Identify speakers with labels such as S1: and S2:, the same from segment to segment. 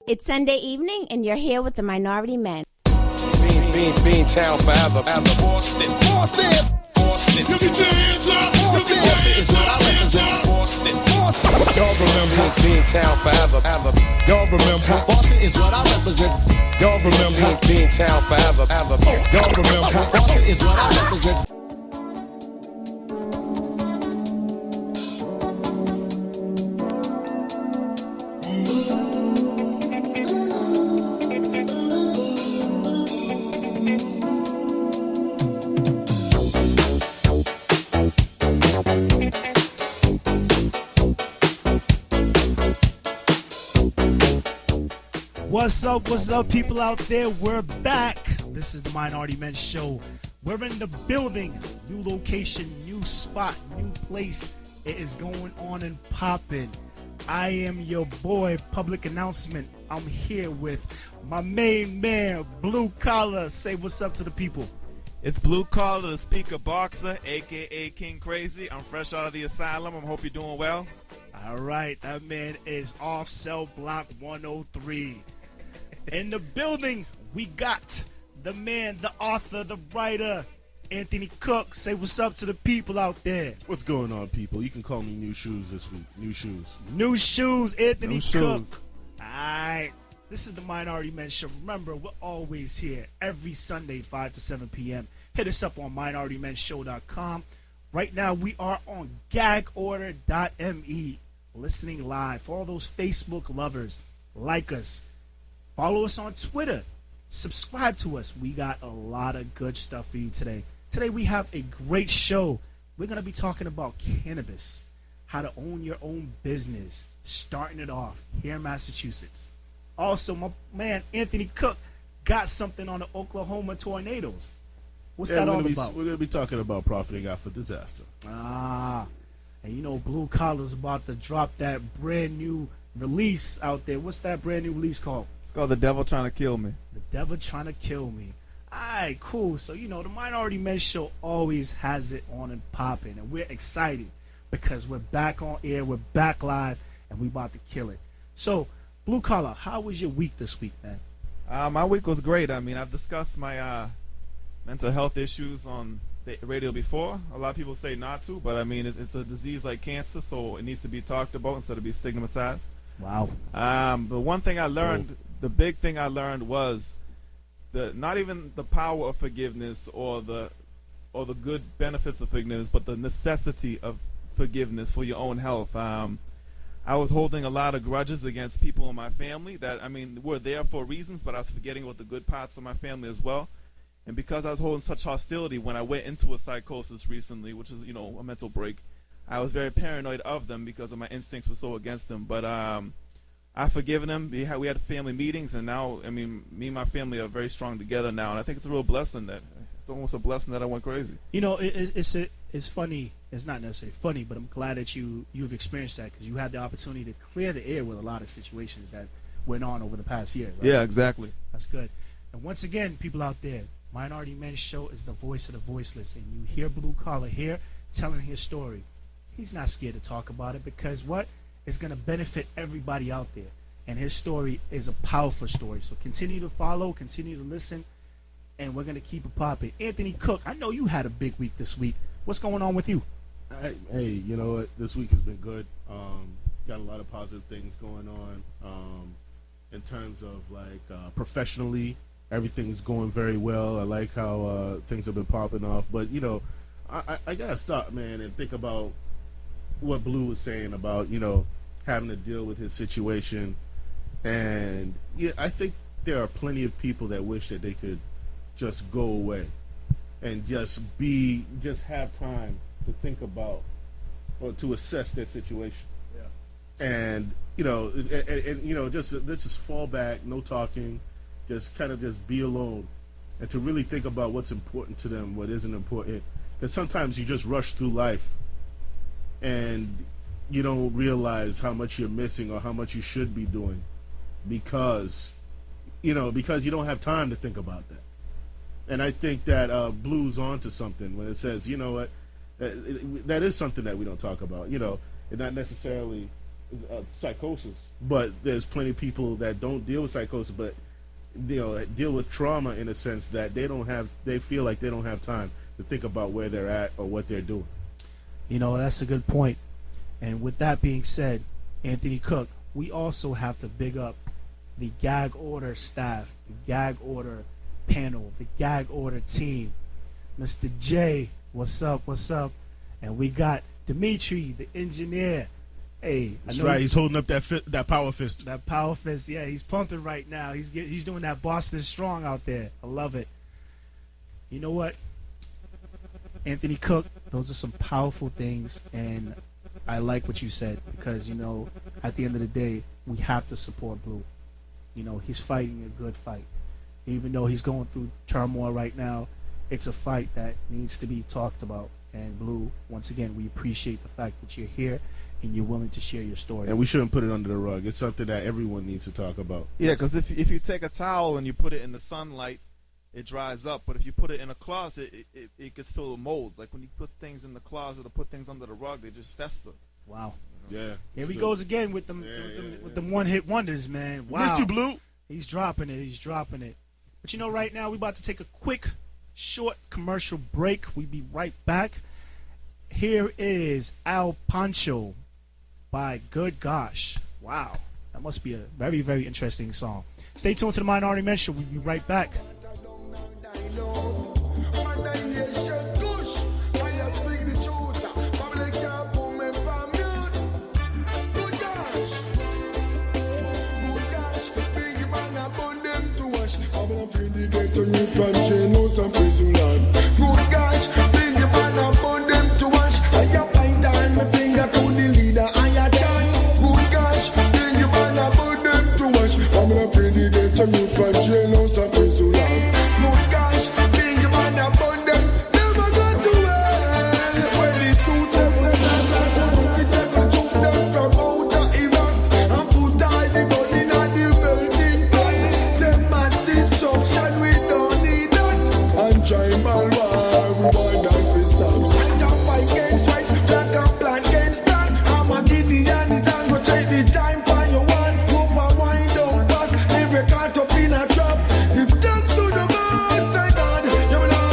S1: It's Sunday evening, and you're here with the Minority Men.
S2: Bean town forever. Boston.
S3: You get your hands up.
S2: Boston is what I represent. Boston.
S3: Y'all remember?
S2: Bean town forever.
S3: Y'all remember?
S2: Boston is what I represent.
S3: Y'all remember?
S2: Bean town forever.
S3: Y'all remember?
S2: Boston is what I represent.
S4: What's up, people out there? We're back. This is the Minority Men Show. We're in the building. New location, new spot, new place. It is going on and popping. I am your boy, Public Announcement. I'm here with my main man, Blue Collar. Say what's up to the people.
S5: It's Blue Collar, the speaker boxer, a.k.a. King Crazy. I'm fresh out of the asylum. I hope you're doing well.
S4: All right, that man is off cell block 103. In the building, we got the man, the author, the writer, Anthony Cook. Say what's up to the people out there.
S3: What's going on, people? You can call me New Shoes this week. New Shoes.
S4: New Shoes, Anthony
S3: New
S4: Cook.
S3: Shoes.
S4: All right. This is the Minority Men Show. Remember, we're always here every Sunday, 5 to 7 p.m. Hit us up on MinorityMenShow.com. Right now, we are on gagorder.me, listening live. For all those Facebook lovers, like us. Follow us on Twitter. Subscribe to us. We got a lot of good stuff for you today. Today we have a great show. We're going to be talking about cannabis, how to own your own business, starting it off here in Massachusetts. Also, my man Anthony Cook got something on the Oklahoma tornadoes. What's that all about?
S3: We're going to be talking about profiting off a disaster.
S4: And you know Blue Collar's about to drop that brand new release out there. What's that brand new release called?
S5: It's called The Devil Trying to Kill Me.
S4: The Devil Trying to Kill Me. All right, cool. So, you know, the Minority Men Show always has it on and popping, and we're excited because we're back on air, we're back live, and we about to kill it. So, Blue Collar, how was your week this week, man?
S5: My week was great. I mean, I've discussed my mental health issues on the radio before. A lot of people say not to, but I mean, it's a disease like cancer, so it needs to be talked about instead of be stigmatized.
S4: Wow.
S5: But one thing I learned, the big thing I learned was not even the power of forgiveness or the good benefits of forgiveness, but the necessity of forgiveness for your own health. I was holding a lot of grudges against people in my family that, I mean, were there for reasons, but I was forgetting about the good parts of my family as well. And because I was holding such hostility when I went into a psychosis recently, which is, you know, a mental break, I was very paranoid of them because of my instincts were so against them. But I've forgiven them. We had family meetings, and now, I mean, me and my family are very strong together now. And I think it's a real blessing it's almost a blessing that I went crazy.
S4: You know, it's funny. It's not necessarily funny, but I'm glad that you've experienced that because you had the opportunity to clear the air with a lot of situations that went on over the past year. Right?
S5: Yeah, exactly.
S4: That's good. And once again, people out there, Minority Men Show is the voice of the voiceless, and you hear Blue Collar here telling his story. He's not scared to talk about it because what? It's going to benefit everybody out there. And his story is a powerful story. So continue to follow, continue to listen, and we're going to keep it popping. Anthony Cook, I know you had a big week this week. What's going on with you?
S3: Hey, you know what? This week has been good. Got a lot of positive things going on. In terms of, like, professionally, everything's going very well. I like how things have been popping off. But, you know, I got to stop, man, and think about what Blue was saying about, you know, having to deal with his situation. And yeah, I think there are plenty of people that wish that they could just go away and just have time to think about or to assess their situation. Yeah. And you know, and you know, just fall back, no talking, just kind of just be alone, and to really think about what's important to them, what isn't important. Because sometimes you just rush through life, and you don't realize how much you're missing or how much you should be doing because you don't have time to think about that. And I think that Blue's onto something when it says, you know what, that is something that we don't talk about. You know, and not necessarily psychosis, but there's plenty of people that don't deal with psychosis, but deal with trauma in a sense that they feel like they don't have time to think about where they're at or what they're doing.
S4: That's a good point. And with that being said, Anthony Cook, we also have to big up the gag order staff, the gag order panel, the gag order team. Mr. J, what's up? And we got Dimitri, the engineer. Hey,
S3: that's right. He's holding up that power fist.
S4: That power fist, yeah. He's pumping right now. He's doing that Boston Strong out there. I love it. You know what, Anthony Cook? Those are some powerful things, and I like what you said because at the end of the day, we have to support Blue. He's fighting a good fight, even though he's going through turmoil right now. It's a fight that needs to be talked about. And Blue, once again, we appreciate the fact that you're here and you're willing to share your story.
S3: And we shouldn't put it under the rug. It's something that everyone needs to talk about.
S5: Yeah, because if you take a towel and you put it in the sunlight, it dries up. But if you put it in a closet, it gets filled with mold. Like when you put things in the closet or put things under the rug, they just fester.
S4: Wow.
S3: Yeah.
S4: Here he goes again with them with them one-hit wonders, man. Wow.
S3: Missed you, Blue.
S4: He's dropping it. But right now we're about to take a quick, short commercial break. We'll be right back. Here is Al Pancho by Good Gosh. Wow. That must be a very, very interesting song. Stay tuned to the Minority Men Show. We'll be right back.
S6: Good gosh, bring your man upon them to wash. I have pint and my finger to the leader. I a chant. Good gosh, bring your man upon them to wash. I'm not afraid to get to you from jail, no stop so long. Good gosh, bring your man upon them. Never got to hell. When the 2-7 slash and the devil took them from outer Iraq and put all the gun in the building pot. Say mass destruction, we don't need that. And tribal war, we want that to stop. White and white against white, black and black against black. I'm a Gideon, this and go check the time for your one. Go for wind down fast, every caught up in a trap. If thanks to the most I God, you know.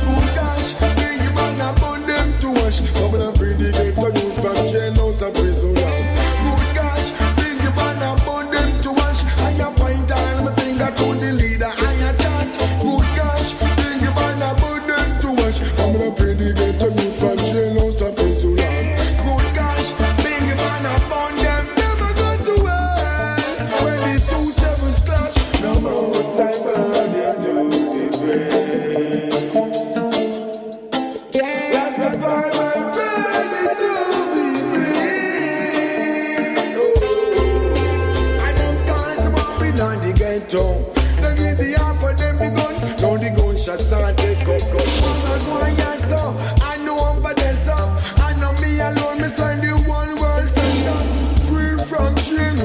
S6: Good gosh, bring your man and burn them to wash. I'm not afraid to get to you from jailhouse and prison land. Good gosh, bring your man and burn them to wash. I am point on my finger to the leader, I am chant. Good gosh, bring your man and burn them to wash. I'm not afraid to get to you from jailhouse and prison land. Good gosh, bring your man and burn them. Never go to hell. When the 2-7 clash, no most I burn them to the grave. Rastafari ready to be free. Oh, and them cars walking on the ghetto. They give the half for them the gun. Now the gunshot start to come. That's why I know I'm for this up. I know me alone, me sign the one world center. Free from chain,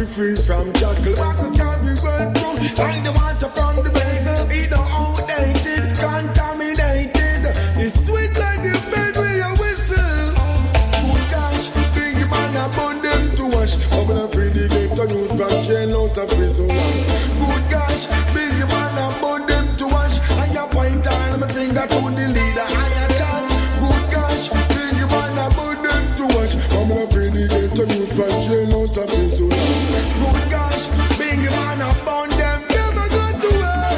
S6: free from jackal. Marcus can't be well through. Like the water from the vessel. It don't outdated, contaminated. It's sweet like the bed where you whistle. Good gosh, bring your man and burn them to wash. I'm not afraid to get to you from jailhouse and prison land. Good gosh, bring your man and burn them to wash. I am point on my finger to the leader. I am chant. Good gosh, bring your man and burn them to wash. I'm not afraid to get to you from jailhouse and prison land. Good gosh, bring your man and burn them. Never go to hell.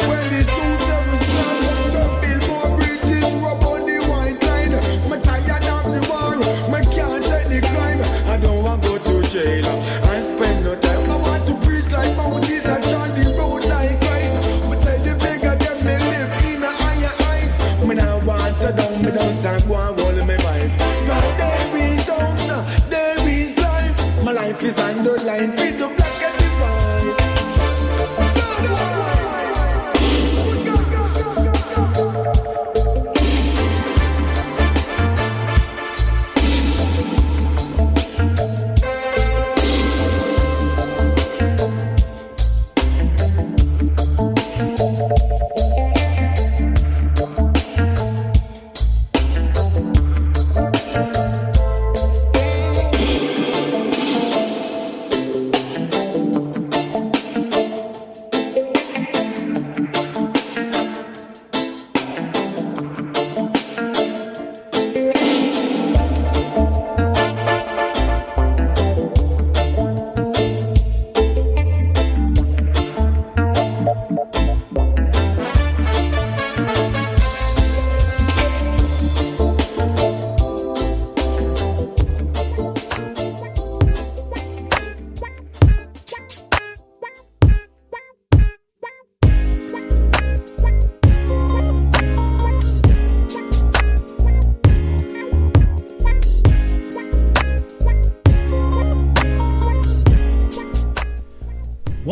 S6: When the 2-7 splash, some billboard bridges rub on the white line. I'm tired of the war. I can't take the crime. I don't want to go to jail and spend no time. I want to preach like Moses and chant the road like Christ. But tell the beggar them me live in a higher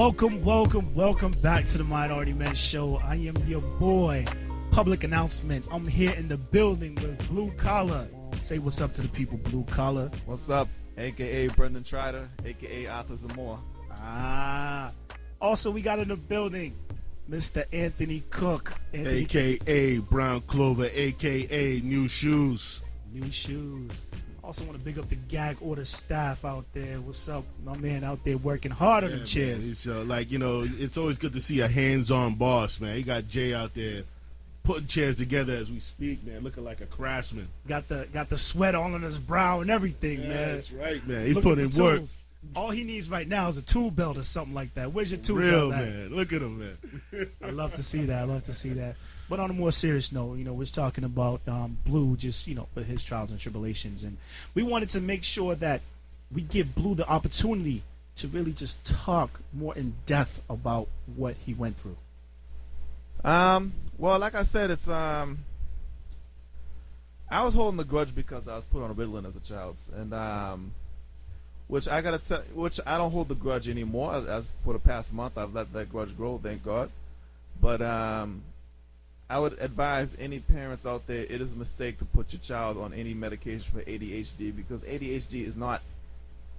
S4: Welcome back to the Minority Men Show. I am your boy. Public announcement. I'm here in the building with Blue Collar. Say what's up to the people, Blue Collar.
S5: What's up? AKA Brendan Trider, AKA Arthur Zamora.
S4: Also, we got in the building Mr. Anthony Cook.
S3: AKA Brown Clover, AKA New Shoes.
S4: New Shoes. Also want to big up the gag order staff out there. What's up? My man out there working hard on the chairs.
S3: He's it's always good to see a hands-on boss, man. He got Jay out there putting chairs together as we speak, man, looking like a craftsman.
S4: Got the sweat all on his brow and everything, man.
S3: That's right, man. He's
S4: Looking
S3: putting
S4: for
S3: work.
S4: tools. All he needs right now is a tool belt or something like that. Where's your tool
S3: Real,
S4: belt at?
S3: man. Look at him, man.
S4: I love to see that. But on a more serious note, we're talking about Blue, just, with his trials and tribulations. And we wanted to make sure that we give Blue the opportunity to really just talk more in depth about what he went through.
S5: Well, like I said, it's I was holding the grudge because I was put on Ritalin as a child, and which I don't hold the grudge anymore. As for the past month, I've let that grudge grow, thank God. But I would advise any parents out there, it is a mistake to put your child on any medication for ADHD, because ADHD is not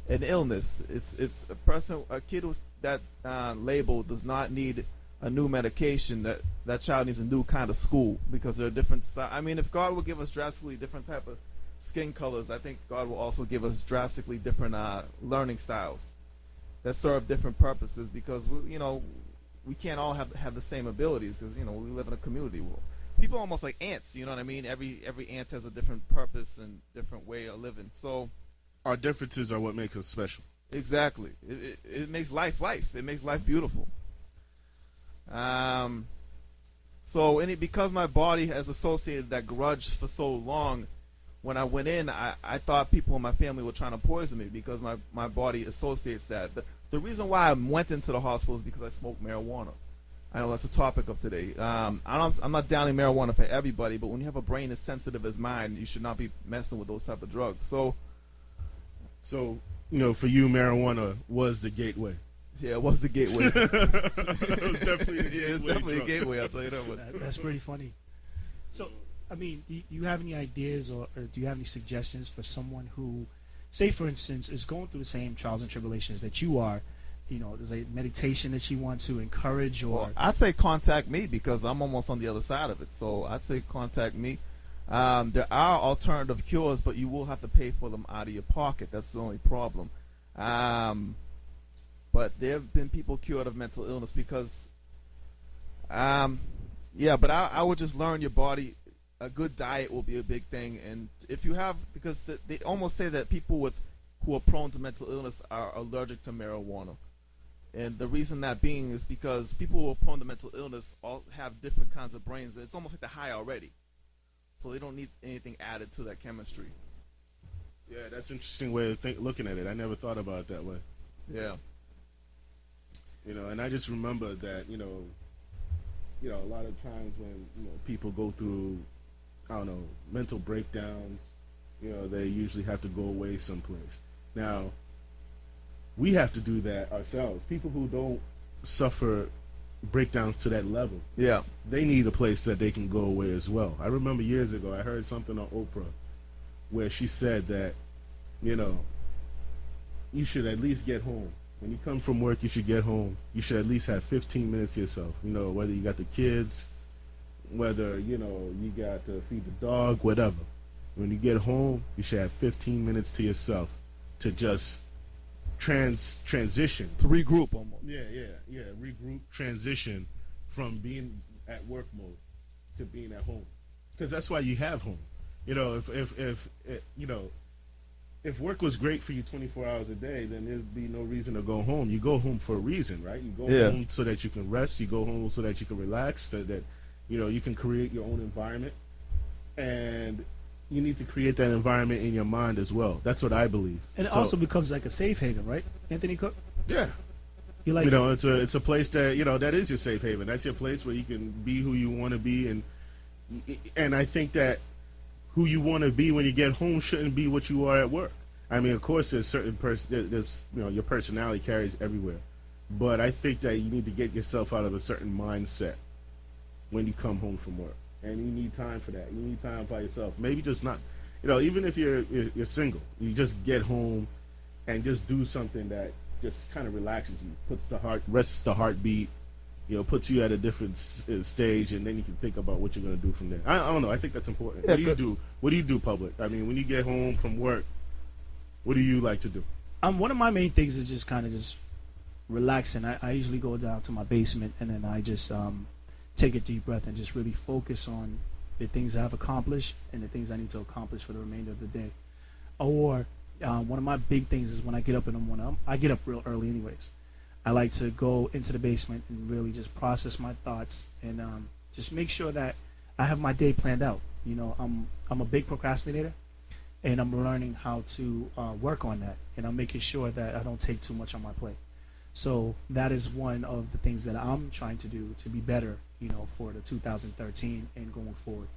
S5: an illness. It's a kid with that label does not need a new medication. That child needs a new kind of school, because there are different styles. I mean, if God will give us drastically different type of skin colors, I think God will also give us drastically different learning styles that serve different purposes, because we can't all have the same abilities, because we live in a community. People are almost like ants, you know what I mean? Every ant has a different purpose and different way of living. So
S3: our differences are what makes us special.
S5: Exactly. It makes life. It makes life beautiful. Because my body has associated that grudge for so long, when I went in, I thought people in my family were trying to poison me, because my body associates that. The reason why I went into the hospital is because I smoked marijuana. I know that's a topic of today. I'm not downing marijuana for everybody, but when you have a brain as sensitive as mine, you should not be messing with those type of drugs. So
S3: for you, marijuana was the gateway.
S5: Yeah, it was the gateway.
S3: It was definitely the gateway.
S5: It's definitely a gateway, I'll tell you that one.
S4: That's pretty funny. So, I mean, do you have any ideas or do you have any suggestions for someone who, say, for instance, is going through the same trials and tribulations that you are? There's a meditation that you want to encourage, or
S5: I'd say contact me, because I'm almost on the other side of it. So I'd say contact me. There are alternative cures, but you will have to pay for them out of your pocket. That's the only problem. But there have been people cured of mental illness because, but I would just learn your body. A good diet will be a big thing. And if you have, because they almost say that people who are prone to mental illness are allergic to marijuana. And the reason that being is because people who are prone to mental illness all have different kinds of brains. It's almost like they're high already. So they don't need anything added to that chemistry.
S3: Yeah, that's an interesting way of looking at it. I never thought about it that way.
S5: Yeah.
S3: And I just remember that, a lot of times when, people go through, mental breakdowns, they usually have to go away someplace. Now, we have to do that ourselves. People who don't suffer breakdowns to that level,
S5: yeah,
S3: they need a place that they can go away as well. I remember years ago, I heard something on Oprah where she said that, you should at least get home. When you come from work, you should get home. You should at least have 15 minutes to yourself. Whether you got the kids, whether, you got to feed the dog, whatever. When you get home, you should have 15 minutes to yourself to just transition.
S5: To regroup almost.
S3: Yeah. Regroup, transition from being at work mode to being at home. Because that's why you have home. If work was great for you 24 hours a day, then there'd be no reason to go home. You go home for a reason, right? You go home so that you can rest. You go home so that you can relax, that you can create your own environment. And you need to create that environment in your mind as well. That's what I believe.
S4: And it also becomes like a safe haven, right, Anthony Cook?
S3: Yeah. It's a place that, that is your safe haven. That's your place where you can be who you want to be. And I think that who you want to be when you get home shouldn't be what you are at work. I mean, of course, there's certain your personality carries everywhere. but I think that you need to get yourself out of a certain mindset when you come home from work, and you need time for that. You need time by yourself. Maybe just not, even if you're single, you just get home and just do something that just kind of relaxes you, rests the heartbeat, puts you at a different stage, and then you can think about what you're going to do from there. I don't know. I think that's important.
S5: Yeah,
S3: what do you do? What do you do, public? I mean, when you get home from work, what do you like to do?
S4: One of my main things is just kind of just relaxing. I usually go down to my basement and then I just take a deep breath and just really focus on the things I've accomplished and the things I need to accomplish for the remainder of the day. Or one of my big things is when I get up in the morning, I get up real early anyways. I like to go into the basement and really just process my thoughts and just make sure that I have my day planned out. I'm a big procrastinator, and I'm learning how to work on that, and I'm making sure that I don't take too much on my plate. So that is one of the things that I'm trying to do to be better, for the 2013 and going forward.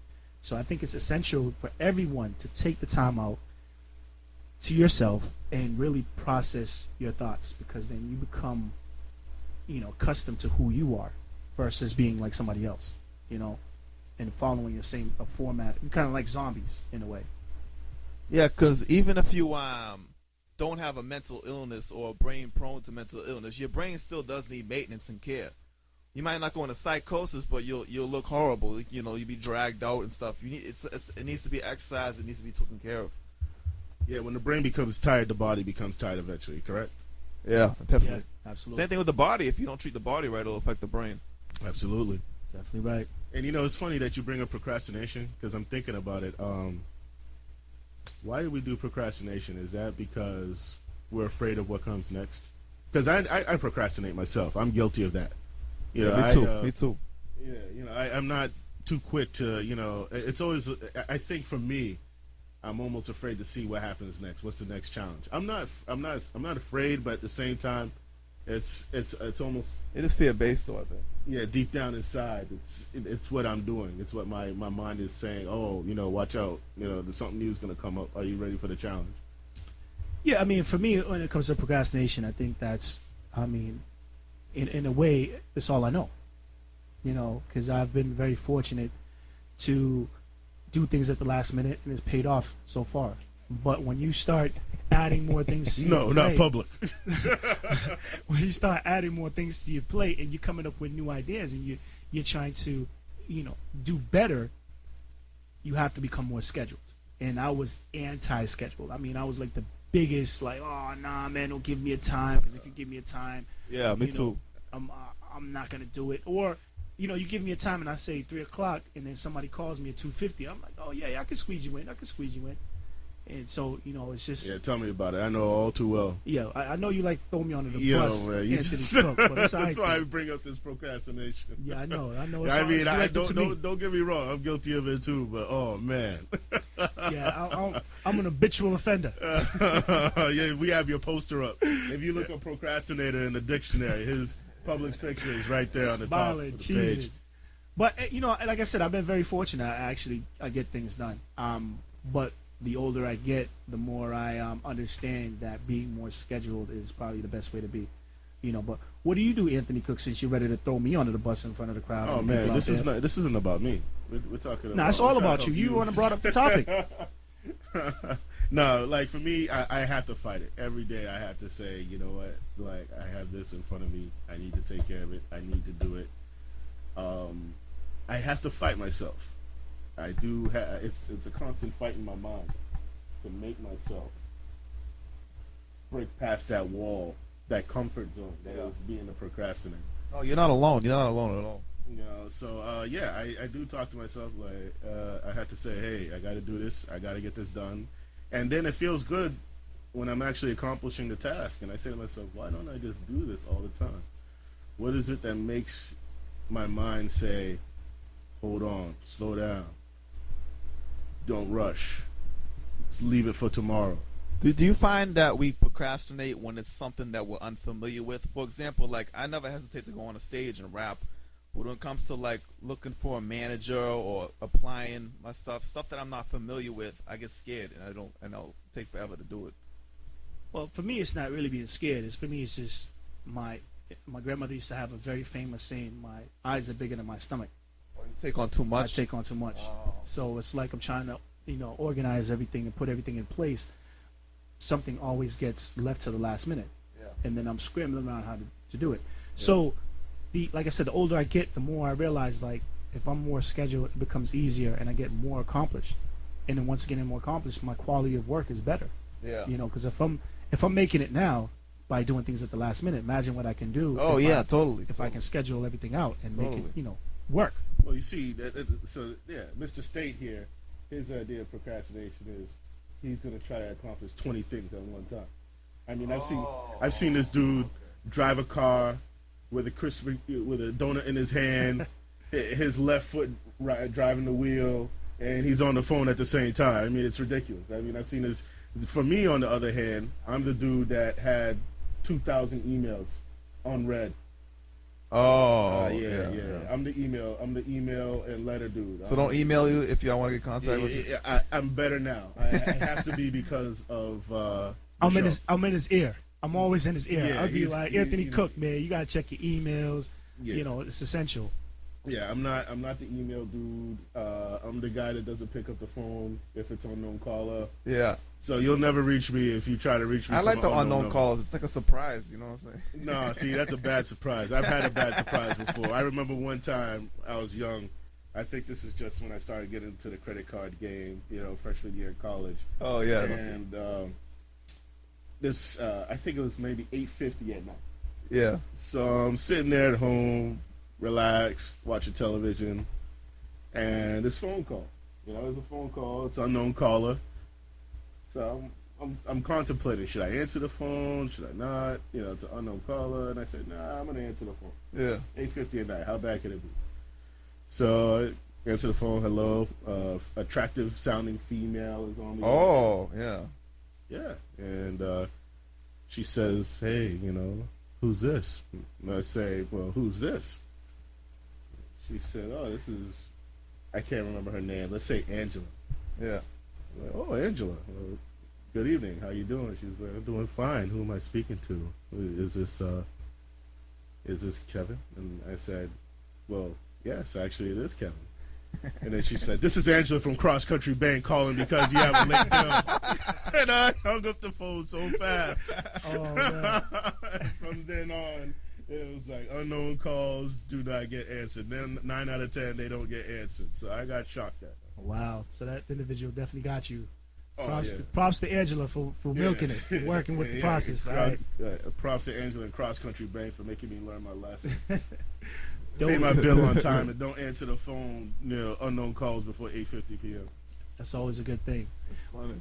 S4: So I think it's essential for everyone to take the time out to yourself and really process your thoughts, because then you become, accustomed to who you are versus being like somebody else, and following your same format. You're kind of like zombies in a way.
S5: Yeah, because even if you don't have a mental illness or a brain prone to mental illness, your brain still does need maintenance and care. You might not go into psychosis, but you'll look horrible. You'll be dragged out and stuff. It needs to be exercised. It needs to be taken care of.
S3: Yeah, when the brain becomes tired, the body becomes tired eventually, correct?
S5: Yeah, definitely.
S4: Yeah, absolutely.
S5: Same thing with the body. If you don't treat the body right, it'll affect the brain.
S3: Absolutely.
S4: Definitely right.
S3: And it's funny that you bring up procrastination, because I'm thinking about it. Why do we do procrastination? Is that because we're afraid of what comes next? Because I procrastinate myself. I'm guilty of that.
S5: Me too. Me too.
S3: Yeah, I'm not too quick to, it's always, I think for me, I'm almost afraid to see what happens next. What's the next challenge? I'm not afraid, but at the same time, it's almost,
S5: it is fear based though, I think.
S3: Yeah, deep down inside, it's what I'm doing. It's what my mind is saying. Oh, watch out. There's something new is going to come up. Are you ready for the challenge?
S4: Yeah, I mean, for me, when it comes to procrastination, I think that's, in a way, it's all I know. Because I've been very fortunate to do things at the last minute, and it's paid off so far. But when you start adding more things to your plate,
S3: not public.
S4: when you start adding more things to your plate and you're coming up with new ideas and you're trying to, do better, you have to become more scheduled. And I was anti-scheduled. I mean, I was like the biggest, like, oh, nah, man, don't give me a time, because if you give me a time,
S5: yeah, me too.
S4: I'm not gonna do it. Or, you give me a time and I say 3:00, and then somebody calls me at 2:50. I'm like, oh yeah, I can squeeze you in. And so, it's just...
S3: Yeah, tell me about it. I know all too well.
S4: Yeah, I know you like throw me under the bus,
S3: man, you
S4: Anthony Cook, but it's
S3: that's why I bring up this procrastination.
S4: Yeah, I know.
S3: Don't get me wrong. I'm guilty of it too, but oh man.
S4: Yeah, I'm an habitual offender.
S3: Yeah, we have your poster up. If you look up procrastinator in the dictionary, his Publix picture is right there on the top of the page.
S4: But like I said, I've been very fortunate. I get things done. But the older I get, the more I understand that being more scheduled is probably the best way to be. But what do you do, Anthony Cook, since you're ready to throw me under the bus in front of the crowd?
S3: Oh man, this isn't about me. We're talking about...
S4: No, it's all about you. You want to brought up the topic.
S3: No, like for me, I have to fight it. Every day I have to say, you know what, like I have this in front of me. I need to take care of it. I need to do it. I have to fight myself. I do. It's a constant fight in my mind to make myself break past that wall, that comfort zone that is being a procrastinator.
S5: Oh, you're not alone. You're not alone at all.
S3: So yeah, I do talk to myself. Like I have to say, hey, I got to do this. I got to get this done, and then it feels good when I'm actually accomplishing the task. And I say to myself, why don't I just do this all the time? What is it that makes my mind say, hold on, slow down, don't rush, let's leave it for tomorrow?
S5: Do you find that we procrastinate when it's something that we're unfamiliar with? For example, like I never hesitate to go on a stage and rap, but when it comes to like looking for a manager or applying my stuff that I'm not familiar with, I get scared and I'll take forever to do it.
S4: Well, for me, it's not really being scared. It's just my My grandmother used to have a very famous saying, "My eyes are bigger than my stomach."
S5: Or you take on too
S4: I
S5: much.
S4: take on too much. So it's like I'm trying to, organize everything and put everything in place. Something always gets left to the last minute, and then I'm scrambling around how to do it. So, like I said, the older I get, the more I realize, like, if I'm more scheduled, it becomes easier, and I get more accomplished. And then once getting more accomplished, my quality of work is better.
S5: Yeah.
S4: Because if I'm making it now by doing things at the last minute, imagine what I can do.
S5: Oh,
S4: if
S5: yeah,
S4: I,
S5: totally.
S4: If I can schedule everything out and make
S5: Totally.
S4: it, work.
S3: Well, you see, Mr. State here, his idea of procrastination is he's going to try to accomplish 20 things at one time. I mean, I've seen this dude drive a car with a donut in his hand, his left foot driving the wheel, and he's on the phone at the same time. I mean, it's ridiculous. I mean, I've seen this. For me, on the other hand, I'm the dude that had 2,000 emails unread.
S5: Oh,
S3: yeah. I'm the email and letter dude.
S5: So don't email you if y'all want to get contact with you.
S3: I'm better now. I have to be because of.
S4: I'm in his ear. I'm always in his ear.
S3: Yeah,
S4: I'll be like, Anthony Cook, man, you gotta check your emails.
S3: Yeah.
S4: It's essential.
S3: Yeah, I'm not the email dude. I'm the guy that doesn't pick up the phone if it's unknown caller.
S5: Yeah.
S3: So you'll never reach me if you try to reach me.
S5: I like
S3: from
S5: the
S3: an
S5: unknown
S3: number.
S5: calls. It's like a surprise. You know what I'm saying?
S3: No, see, that's a bad surprise. I've had a bad surprise before. I remember one time I was young. I think this is just when I started getting into the credit card game, freshman year in college.
S5: Oh, yeah.
S3: And I think it was maybe 8:50 at night.
S5: Yeah.
S3: So I'm sitting there at home, relaxed, watching television, and this phone call. It's a phone call. It's an unknown caller. So I'm contemplating, should I answer the phone? Should I not? It's an unknown caller. And I said, nah, I'm going to answer the phone.
S5: Yeah.
S3: 8:50 at night. How bad can it be? So I answer the phone. Hello. Attractive sounding female is on the
S5: Oh, yeah.
S3: Yeah. And she says, hey, who's this? And I say, well, who's this? She said, oh, this is, I can't remember her name. Let's say Angela.
S5: Yeah.
S3: I'm like, oh, Angela. Well, good evening. How you doing? She's like, I'm doing fine. Who am I speaking to? Is this Kevin? And I said, well, yes, actually it is Kevin. And then she said, this is Angela from Cross Country Bank calling because you have a late bill. And I hung up the phone so fast.
S4: Oh, man.
S3: From then on, it was like unknown calls do not get answered. Then 9 out of 10, they don't get answered. So I got shocked at that.
S4: Wow. So that individual definitely got you.
S3: Oh,
S4: Props to Angela for milking it, for working with the process. All right.
S3: Props to Angela and Cross Country Bank for making me learn my lesson.
S4: Don't-
S3: Pay my bill on time and don't answer the phone, unknown calls before 8:50 p.m.
S4: That's always a good thing.
S5: It's funny.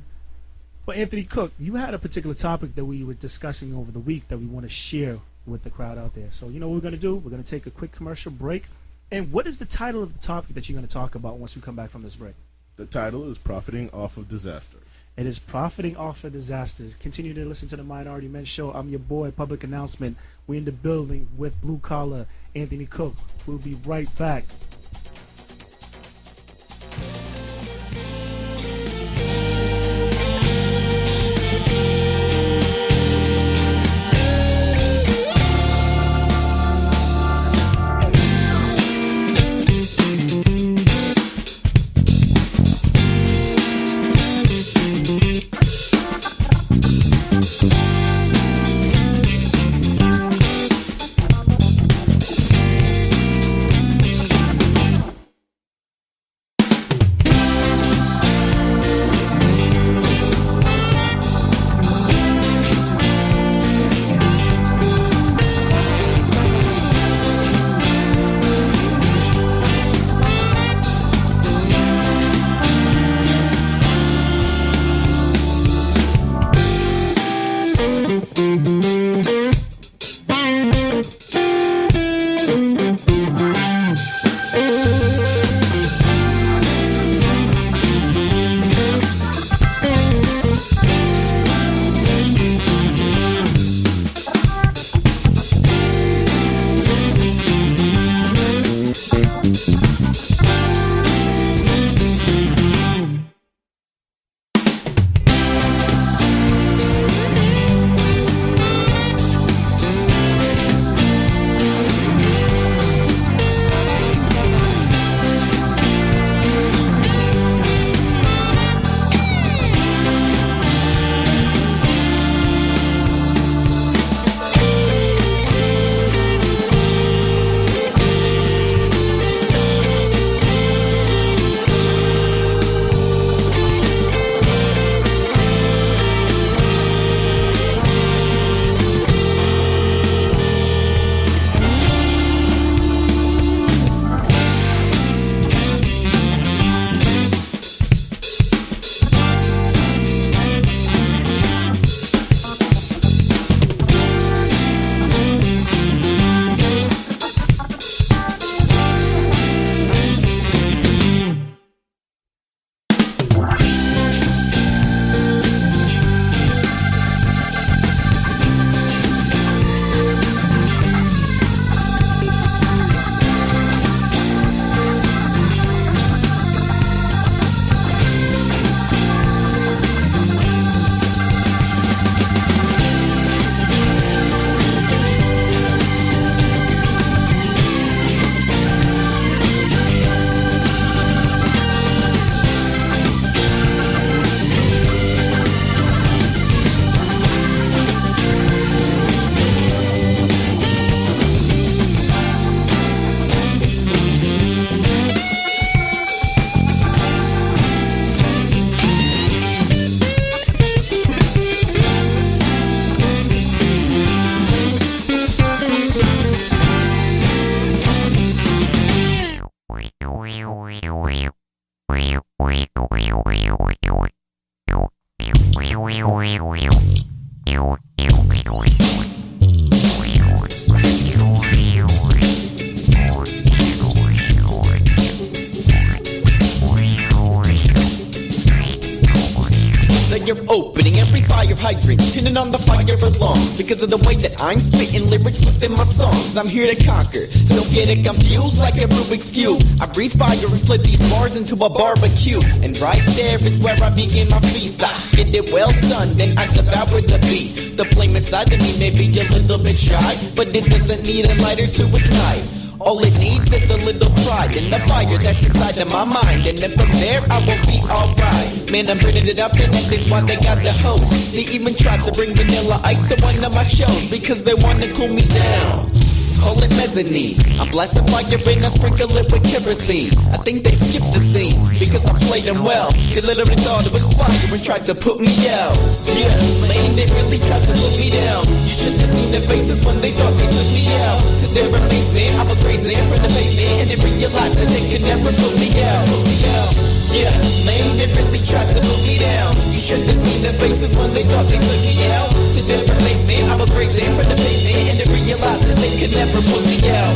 S4: But Anthony Cook, you had a particular topic that we were discussing over the week that we want to share with the crowd out there. So you know what we're going to do? We're going to take a quick commercial break. And what is the title of the topic that you're going to talk about once we come back from this break?
S3: The title is Profiting Off of Disaster.
S4: It is Profiting Off of Disasters. Continue to listen to the Minority Men Show. I'm your boy, Public Announcement. We're in the building with Blue Collar, Anthony Cook. We'll be right back.
S7: hydrant, turning on the fire alarms. Because of the way that I'm spitting lyrics within my songs, I'm here to conquer, so don't get it confused like a Rubik's Cube. I breathe fire and flip these bars into a barbecue, and right there is where I begin my feast. I get it well done, then I devour the beat. The flame inside of me may be a little bit shy, but it doesn't need a lighter to ignite. All it needs is a little pride and the fire that's inside of my mind, and then from there I will be alright. Man, I'm burning it up, and that is why they got the hose. They even tried to bring Vanilla Ice to one of my shows because they want to cool me down. Call it mezzanine. I blast a fire and I sprinkle it with kerosene. I think they skipped the scene because I played them well. They literally thought it was fire and tried to put me out. Yeah, man, they really tried to put me down. You should have seen their faces when they thought they took me out. To their amazement, I was raised in front of the pavement, and they realized that they could never put me out. Yeah, man, they really tried to put me down. You should have seen their faces when they thought they took me out. To their amazement, I was raised in front of the pavement, and they realized that they could never put me out.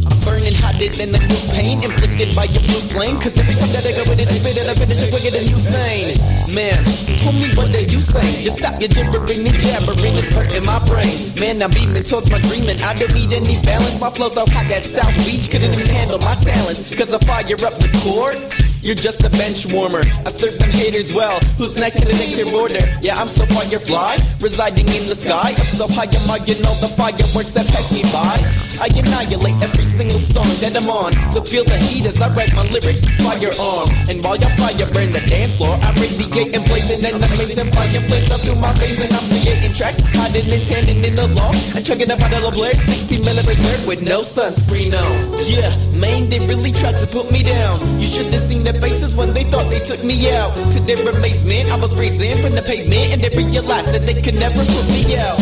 S7: I'm burning hotter than a new pain inflicted by a blue flame. Cause every time that I go with it, I spit it, I finish it quicker than Usain. Man, tell me what are you saying? Just stop your gibbering and jabbering, it's hurting my brain. Man, I'm beaming towards my dreaming, I don't need any balance. My flow's so hot that South Beach couldn't even handle my talents. Cause I fire up the court, you're just a bench warmer. I serve them haters well. Who's next in the nuclear order? Yeah, I'm so firefly, residing in the sky. I'm so high, I'm hugging all the fireworks that pass me by. I annihilate every single song that I'm on. So feel the heat as I write my lyrics, firearm. And while your fire burn the dance floor, I radiate and blazing and amazing fire flames up through my veins. And I'm creating tracks, hiding and tanning in the law. And chugging up out of the blare, 60 millimeters with no sunscreen on. Yeah, man, they really tried to put me down. You should have seen their faces when they thought they took me out. To their amazement, I was raised in from the pavement, and they realized that they could never put me out.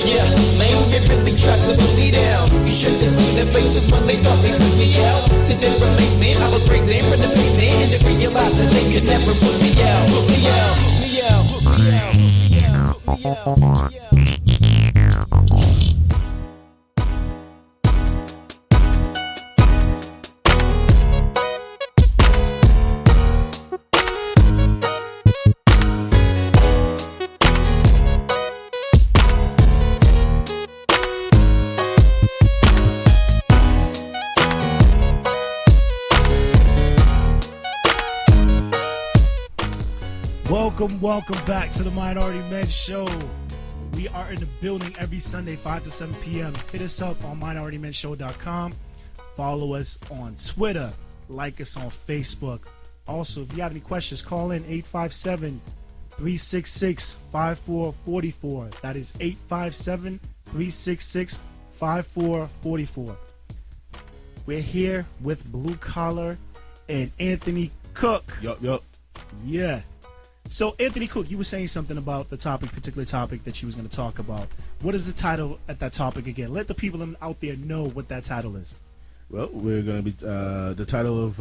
S7: Yeah, man, they really tried to put me down. You should have seen their faces when they thought they took me out. To their amazement, I was raised in from the pavement, and they realized that they could never put me out. Put me out, put me out, put me out, put me out, put me out, put me out.
S4: Welcome back to the Minority Men Show. We are in the building every Sunday, 5 to 7 p.m. Hit us up on MinorityMenShow.com. Follow us on Twitter. Like us on Facebook. Also, if you have any questions, call in 857-366-5444. That is 857-366-5444. We're here with Blue Collar and Anthony Cook.
S3: Yup.
S4: Yeah. So, Anthony Cook, you were saying something about the particular topic that you was going to talk about. What is the title at that topic again? Let the people out there know what that title is.
S3: Well, we're going to be the title of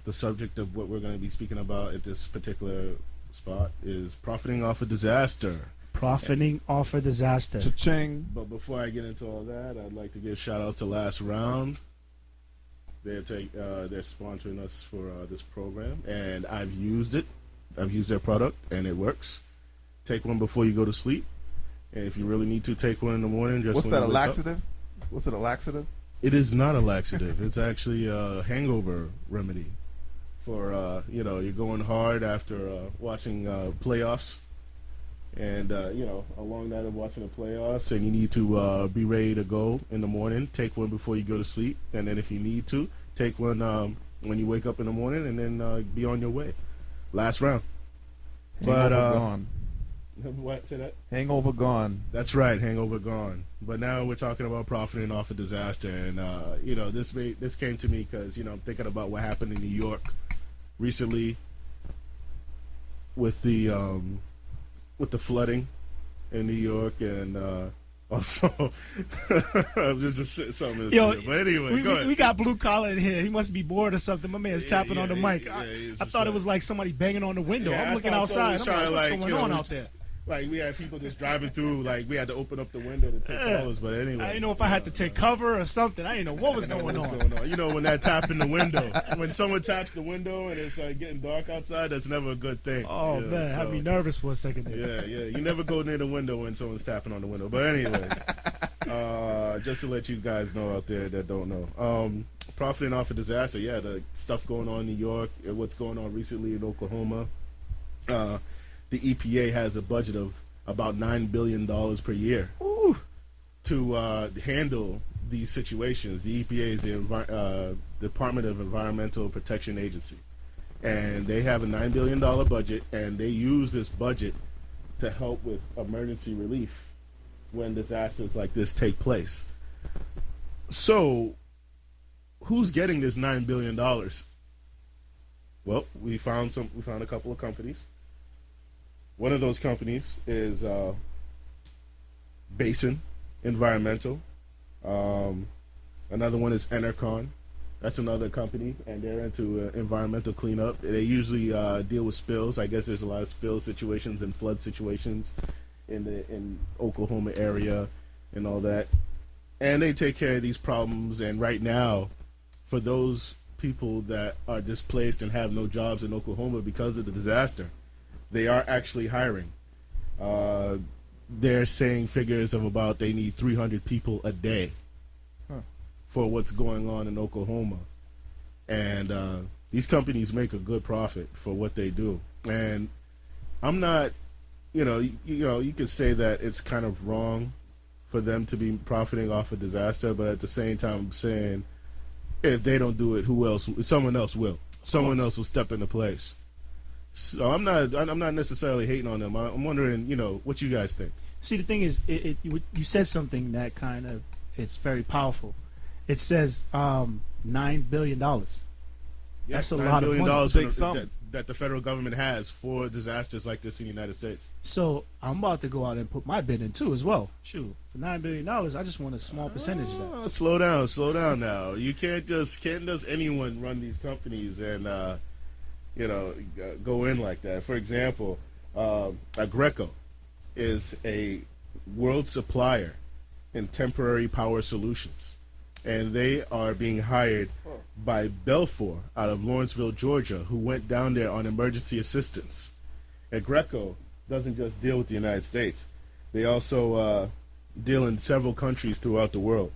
S3: the subject of what we're going to be speaking about at this particular spot is profiting off a disaster.
S4: Profiting off a disaster.
S5: Cha-ching.
S3: But before I get into all that, I'd like to give shout outs to Last Round. They're sponsoring us for this program, and I've used it. I've used their product, and it works. Take one before you go to sleep, and if you really need to, take one in the morning. Just
S5: What's
S3: when
S5: that, a
S3: you wake up.
S5: laxative? What's it, a laxative?
S3: It is not a laxative. It's actually a hangover remedy for you're going hard after watching playoffs, and along that of watching the playoffs, and you need to be ready to go in the morning. Take one before you go to sleep, and then if you need to, take one when you wake up in the morning, and then be on your way. Last round.
S5: Hangover gone.
S3: What? Say that?
S5: Hangover gone.
S3: That's right, hangover gone. But now we're talking about profiting off a disaster, and this came to me because I'm thinking about what happened in New York recently with the flooding in New York, and also just something.
S4: Yo,
S3: but anyway, go ahead.
S4: We got Blue Collar in here. He must be bored or something. My man's tapping on the mic. I thought it was like somebody banging on the window.
S3: Yeah,
S4: I'm looking
S3: I thought so.
S4: outside. I'm like, what's
S3: Like,
S4: going on out there?
S3: Like we had people just driving through. Like we had to open up the window to take photos. But anyway,
S4: I didn't know if I had to take cover or something. I didn't know what was going on.
S3: You know, when that tap in the window, when someone taps the window and it's getting dark outside, that's never a good thing.
S4: Oh
S3: you know,
S4: man, had me nervous for a second there.
S3: Yeah. You never go near the window when someone's tapping on the window. But anyway, just to let you guys know out there that don't know, profiting off a disaster. Yeah, the stuff going on in New York, what's going on recently in Oklahoma. The EPA has a budget of about $9 billion per year to handle these situations. The EPA is the Department of Environmental Protection Agency, and they have a $9 billion budget, and they use this budget to help with emergency relief when disasters like this take place. So, who's getting this $9 billion? Well, we found a couple of companies. One of those companies is Basin Environmental. Another one is Enercon. That's another company, and they're into environmental cleanup. They usually deal with spills. I guess there's a lot of spill situations and flood situations in Oklahoma area and all that. And they take care of these problems. And right now, for those people that are displaced and have no jobs in Oklahoma because of the disaster, they are actually hiring. They're saying figures of about they need 300 people a day for what's going on in Oklahoma. And these companies make a good profit for what they do. And I'm not, you could say that it's kind of wrong for them to be profiting off a disaster, but at the same time, I'm saying if they don't do it, who else? Someone else will. Someone else will step into place. So I'm not necessarily hating on them. I'm wondering, what you guys think.
S4: See, the thing is, you said something that kind of, it's very powerful. It says $9 billion. That's a lot of money.
S3: Big sum that the federal government has for disasters like this in the United States.
S4: So I'm about to go out and put my bid in too as well. Shoot, for $9 billion, I just want a small percentage of that.
S3: Slow down now. You can't just anyone run these companies and go in like that. For example, Agreco is a world supplier in temporary power solutions, and they are being hired by Belfour out of Lawrenceville, Georgia, who went down there on emergency assistance. Agreco doesn't just deal with the United States. They also deal in several countries throughout the world.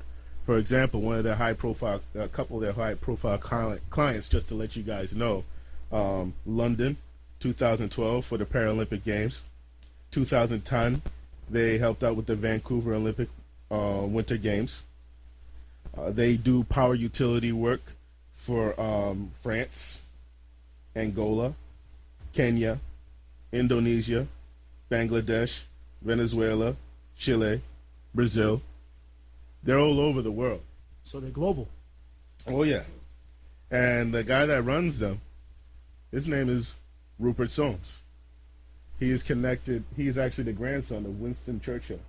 S3: For example, one of their a couple of their high-profile clients, just to let you guys know, London, 2012 for the Paralympic Games. 2010, they helped out with the Vancouver Olympic Winter Games. They do power utility work for France, Angola, Kenya, Indonesia, Bangladesh, Venezuela, Chile, Brazil. They're all over the world.
S4: So they're global.
S3: Oh, yeah. And the guy that runs them, his name is Rupert Soames. He is actually the grandson of Winston Churchill.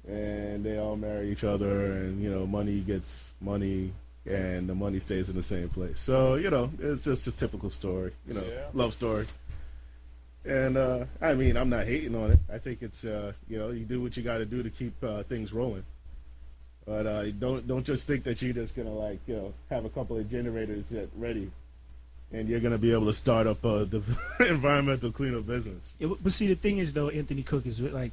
S3: And they all marry each other, and, money gets money, and the money stays in the same place. So, it's just a typical story, love story. And, I'm not hating on it. I think it's, you do what you got to do to keep things rolling. But don't just think that you're just going to, have a couple of generators ready, and you're going to be able to start up the environmental cleanup business.
S4: Yeah, but see, the thing is, though, Anthony Cook, is like,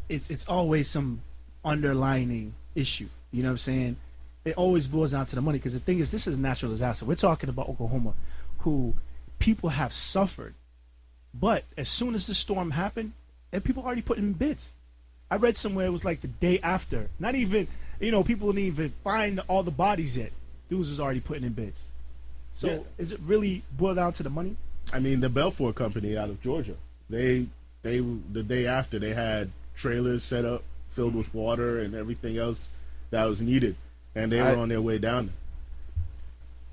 S4: it's always some underlining issue. You know what I'm saying? It always boils down to the money, because the thing is, this is a natural disaster. We're talking about Oklahoma, who people have suffered. But as soon as the storm happened, and people already put in bids. I read somewhere it was like the day after. Not even, people didn't even find all the bodies yet. Dudes was already putting in bids. So is it really boiled down to the money?
S3: I mean, the Belfour company out of Georgia, they the day after, they had trailers set up filled with water and everything else that was needed, and they were on their way down there.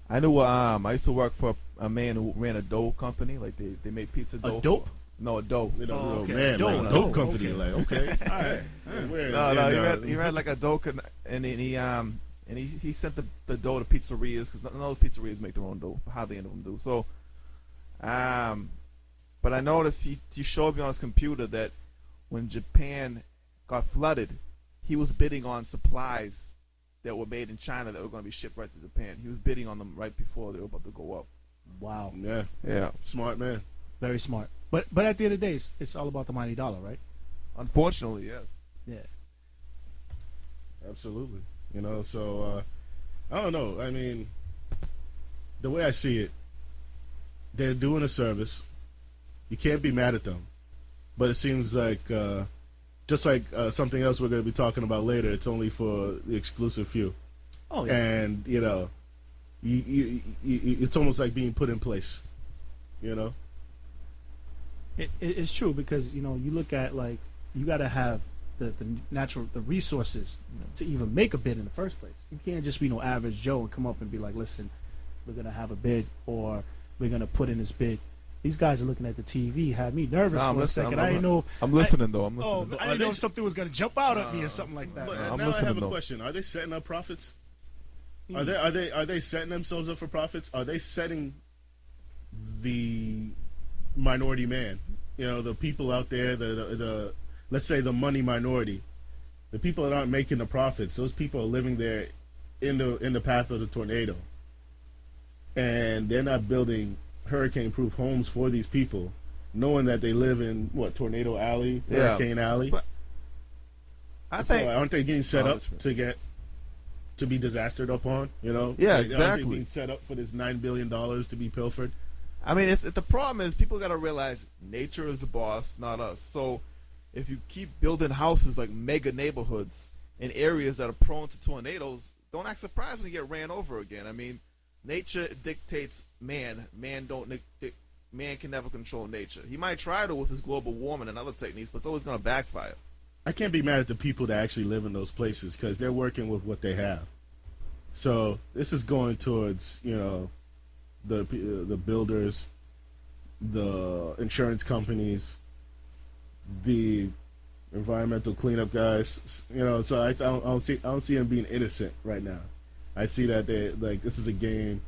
S5: I knew I used to work for a man who ran a dough company. Like they made pizza dough.
S4: A dope?
S5: No, a dough.
S3: Man,
S4: Dope,
S3: like a dope company.
S4: okay.
S3: Like, okay, all right.
S5: He ran like a dough, and then he sent the dough to pizzerias, because none of those pizzerias make their own dough. Hardly any of them do. So, But I noticed he showed me on his computer that when Japan got flooded, he was bidding on supplies that were made in China that were going to be shipped right to Japan. He was bidding on them right before they were about to go up.
S4: Wow.
S5: Yeah.
S3: Smart man.
S4: Very smart. But at the end of the day, it's all about the mighty dollar, right?
S5: Unfortunately, yes.
S4: Yeah.
S3: Absolutely. You know, so I don't know. I mean, the way I see it, they're doing a service. You can't be mad at them. But it seems like, just like something else we're going to be talking about later, it's only for the exclusive few.
S4: Oh, yeah.
S3: And, you know, you it's almost like being put in place, you know?
S4: It's true because, you know, you look at, like, you got to have the resources to even make a bid in the first place. You can't just be no average Joe and come up and be like, listen, we're going to have a bid or we're going to put in this bid. These guys are looking at the TV, had me nervous for a second. I didn't know.
S5: I'm listening, though. I'm listening.
S4: Oh, I didn't know something was going to jump out at me or something like that.
S3: But
S5: I'm
S3: now
S5: listening,
S3: I have a
S5: though.
S3: question. Are they setting up profits? Are they setting themselves up for profits? Are they setting the minority man? You know, the people out there, the let's say the money minority, the people that aren't making the profits. Those people are living there in the path of the tornado, and they're not building hurricane-proof homes for these people, knowing that they live in Tornado Alley, Hurricane Alley.
S5: But I think
S3: aren't they getting set up to be disastered upon? You know,
S5: Yeah,
S3: Aren't
S5: exactly.
S3: they being set up for this $9 billion to be pilfered?
S5: I mean, the problem is people got to realize nature is the boss, not us. So if you keep building houses like mega neighborhoods in areas that are prone to tornadoes, don't act surprised when you get ran over again. I mean, nature dictates man. Man can never control nature. He might try to with his global warming and other techniques, but it's always going to backfire.
S3: I can't be mad at the people that actually live in those places because they're working with what they have. So this is going towards, you know, the builders, the insurance companies, the environmental cleanup guys. You know, so I don't see them being innocent right now. I see that this is a game,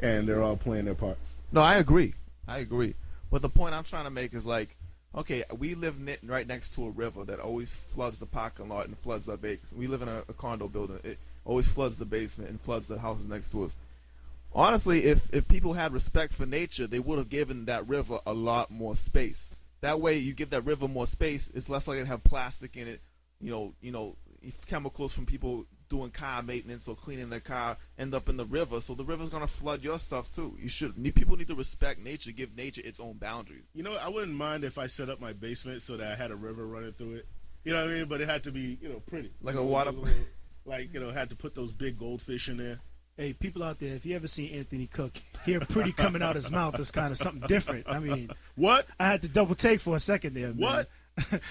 S3: and they're all playing their parts.
S5: No, I agree. But the point I'm trying to make is like, okay, we live right next to a river that always floods the parking lot and floods our basement. We live in a condo building. It always floods the basement and floods the houses next to us. Honestly, if people had respect for nature, they would have given that river a lot more space. That way, you give that river more space, it's less likely to have plastic in it. You know, chemicals from people doing car maintenance or cleaning their car end up in the river. So the river's gonna flood your stuff too. People need to respect nature, give nature its own boundaries.
S3: You know, I wouldn't mind if I set up my basement so that I had a river running through it. You know what I mean? But it had to be, you know, pretty.
S5: Like a water.
S3: Like, you know, had to put those big goldfish in there.
S4: Hey, people out there, if you ever seen Anthony Cook, hear pretty coming out his mouth is kind of something different. I mean,
S3: What?
S4: I had to double take for a second there, man.
S3: What?
S4: But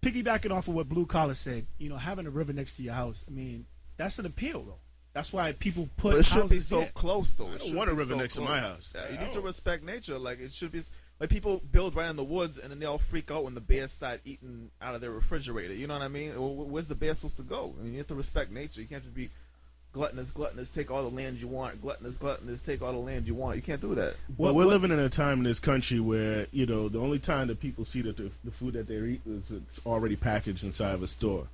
S4: piggybacking off of what Blue Collar said, you know, having a river next to your house, I mean, that's an appeal, though. That's why people put
S5: But it shouldn't be
S4: houses
S5: so
S4: there.
S5: close, though.
S3: I don't want a river next to my house.
S5: Yeah, you need to respect nature. Like, it should be like people build right in the woods and then they all freak out when the bears start eating out of their refrigerator. You know what I mean? Where's the bear supposed to go? I mean, you have to respect nature. You can't just be gluttonous, take all the land you want. Gluttonous, take all the land you want. You can't do that.
S3: Well, we're living in a time in this country where, you know, the only time that people see that the food that they eat is it's already packaged inside of a store.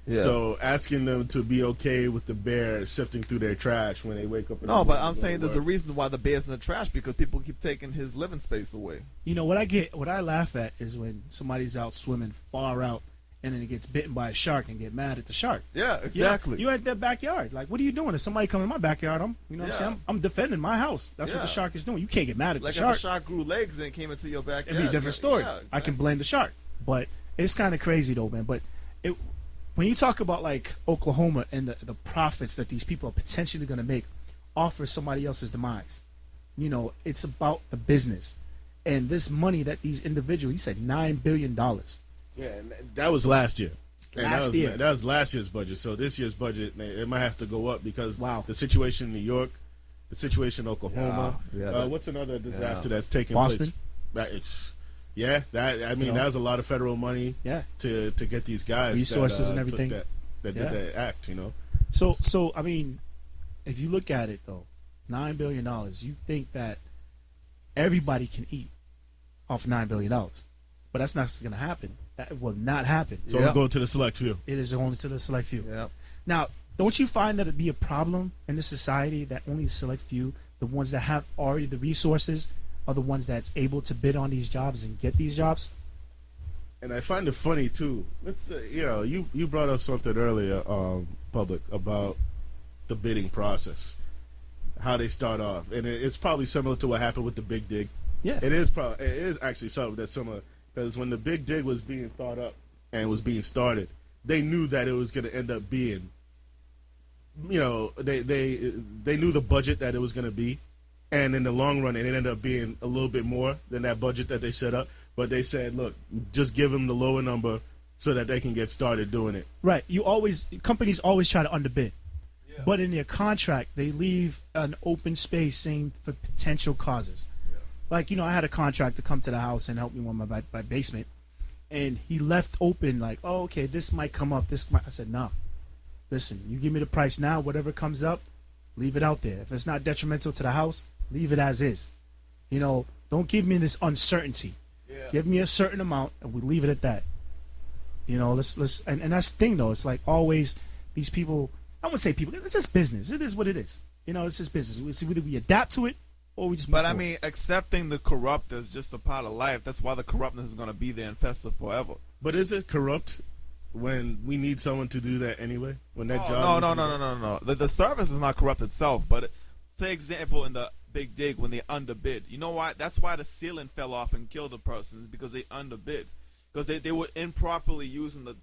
S5: Yeah.
S3: So asking them to be okay with the bear sifting through their trash when they wake up. In the
S5: No, but
S3: morning
S5: I'm
S3: to go
S5: saying
S3: to
S5: there's a
S3: work.
S5: reason why the bear's in the trash, because people keep taking his living space away.
S4: You know, what I laugh at is when somebody's out swimming far out and then it gets bitten by a shark and get mad at the shark.
S5: Yeah, exactly.
S4: You at their backyard. Like, what are you doing? If somebody come in my backyard, I'm saying? I'm defending my house. That's what the
S5: Yeah.
S4: shark is doing. You can't get mad at
S5: Like
S4: the
S5: if
S4: shark.
S5: a shark grew legs and came into your backyard.
S4: It'd be a different story.
S5: Yeah,
S4: I can blame the shark. But it's kind of crazy, though, man. But when you talk about, like, Oklahoma and the profits that these people are potentially going to make off of somebody else's demise, you know, it's about the business. And this money that these individuals, he said $9 billion.
S3: Yeah, and that was last year. And
S4: Year.
S3: that was last year's budget. So this year's budget, it might have to go up because
S4: Wow.
S3: the situation in New York, the situation in Oklahoma.
S5: Yeah,
S3: What's another disaster that's taking
S4: Boston?
S3: place? That was a lot of federal money.
S4: Yeah.
S3: To get these guys
S4: Resources and
S3: took
S4: everything.
S3: that did that act. You know.
S4: So I mean, if you look at it though, $9 billion. You think that everybody can eat off $9 billion. But that's not going to happen. That will not happen.
S3: So I'm going to the select few.
S4: It is only to the select few.
S5: Yep.
S4: Now, don't you find that it'd be a problem in the society that only select few, the ones that have already the resources, are the ones that's able to bid on these jobs and get these jobs?
S3: And I find it funny too. Let's you brought up something earlier, public, about the bidding process, how they start off, and it's probably similar to what happened with the Big Dig.
S4: Yeah.
S3: It is actually something that's similar, because when the Big Dig was being thought up and was being started, they knew that it was going to end up being, they knew the budget that it was going to be, and in the long run, it ended up being a little bit more than that budget that they set up. But they said, look, just give them the lower number so that they can get started doing it.
S4: Right. Companies always try to underbid. Yeah. But in their contract, they leave an open space saying for potential causes. Yeah. Like, I had a contractor come to the house and help me with my basement. And he left open like, oh, okay, this might come up. I said, no. Listen, you give me the price now. Whatever comes up, leave it out there. If it's not detrimental to the house, leave it as is. Don't give me this uncertainty. Yeah. Give me a certain amount, and we leave it at that. Let's and that's the thing though. It's like always these people. I wouldn't say people. It's just business. It is what it is. It's just business. It's either we adapt to it or we just.
S5: But I mean, accepting the corrupt is just a part of life. That's why the corruptness is going to be there and fester forever.
S3: But is it corrupt when we need someone to do that anyway? When that job?
S5: No. The service is not corrupt itself. But say example in the Big Dig when they underbid. You know why? That's why the ceiling fell off and killed the person, is because they underbid. Because they were improperly using the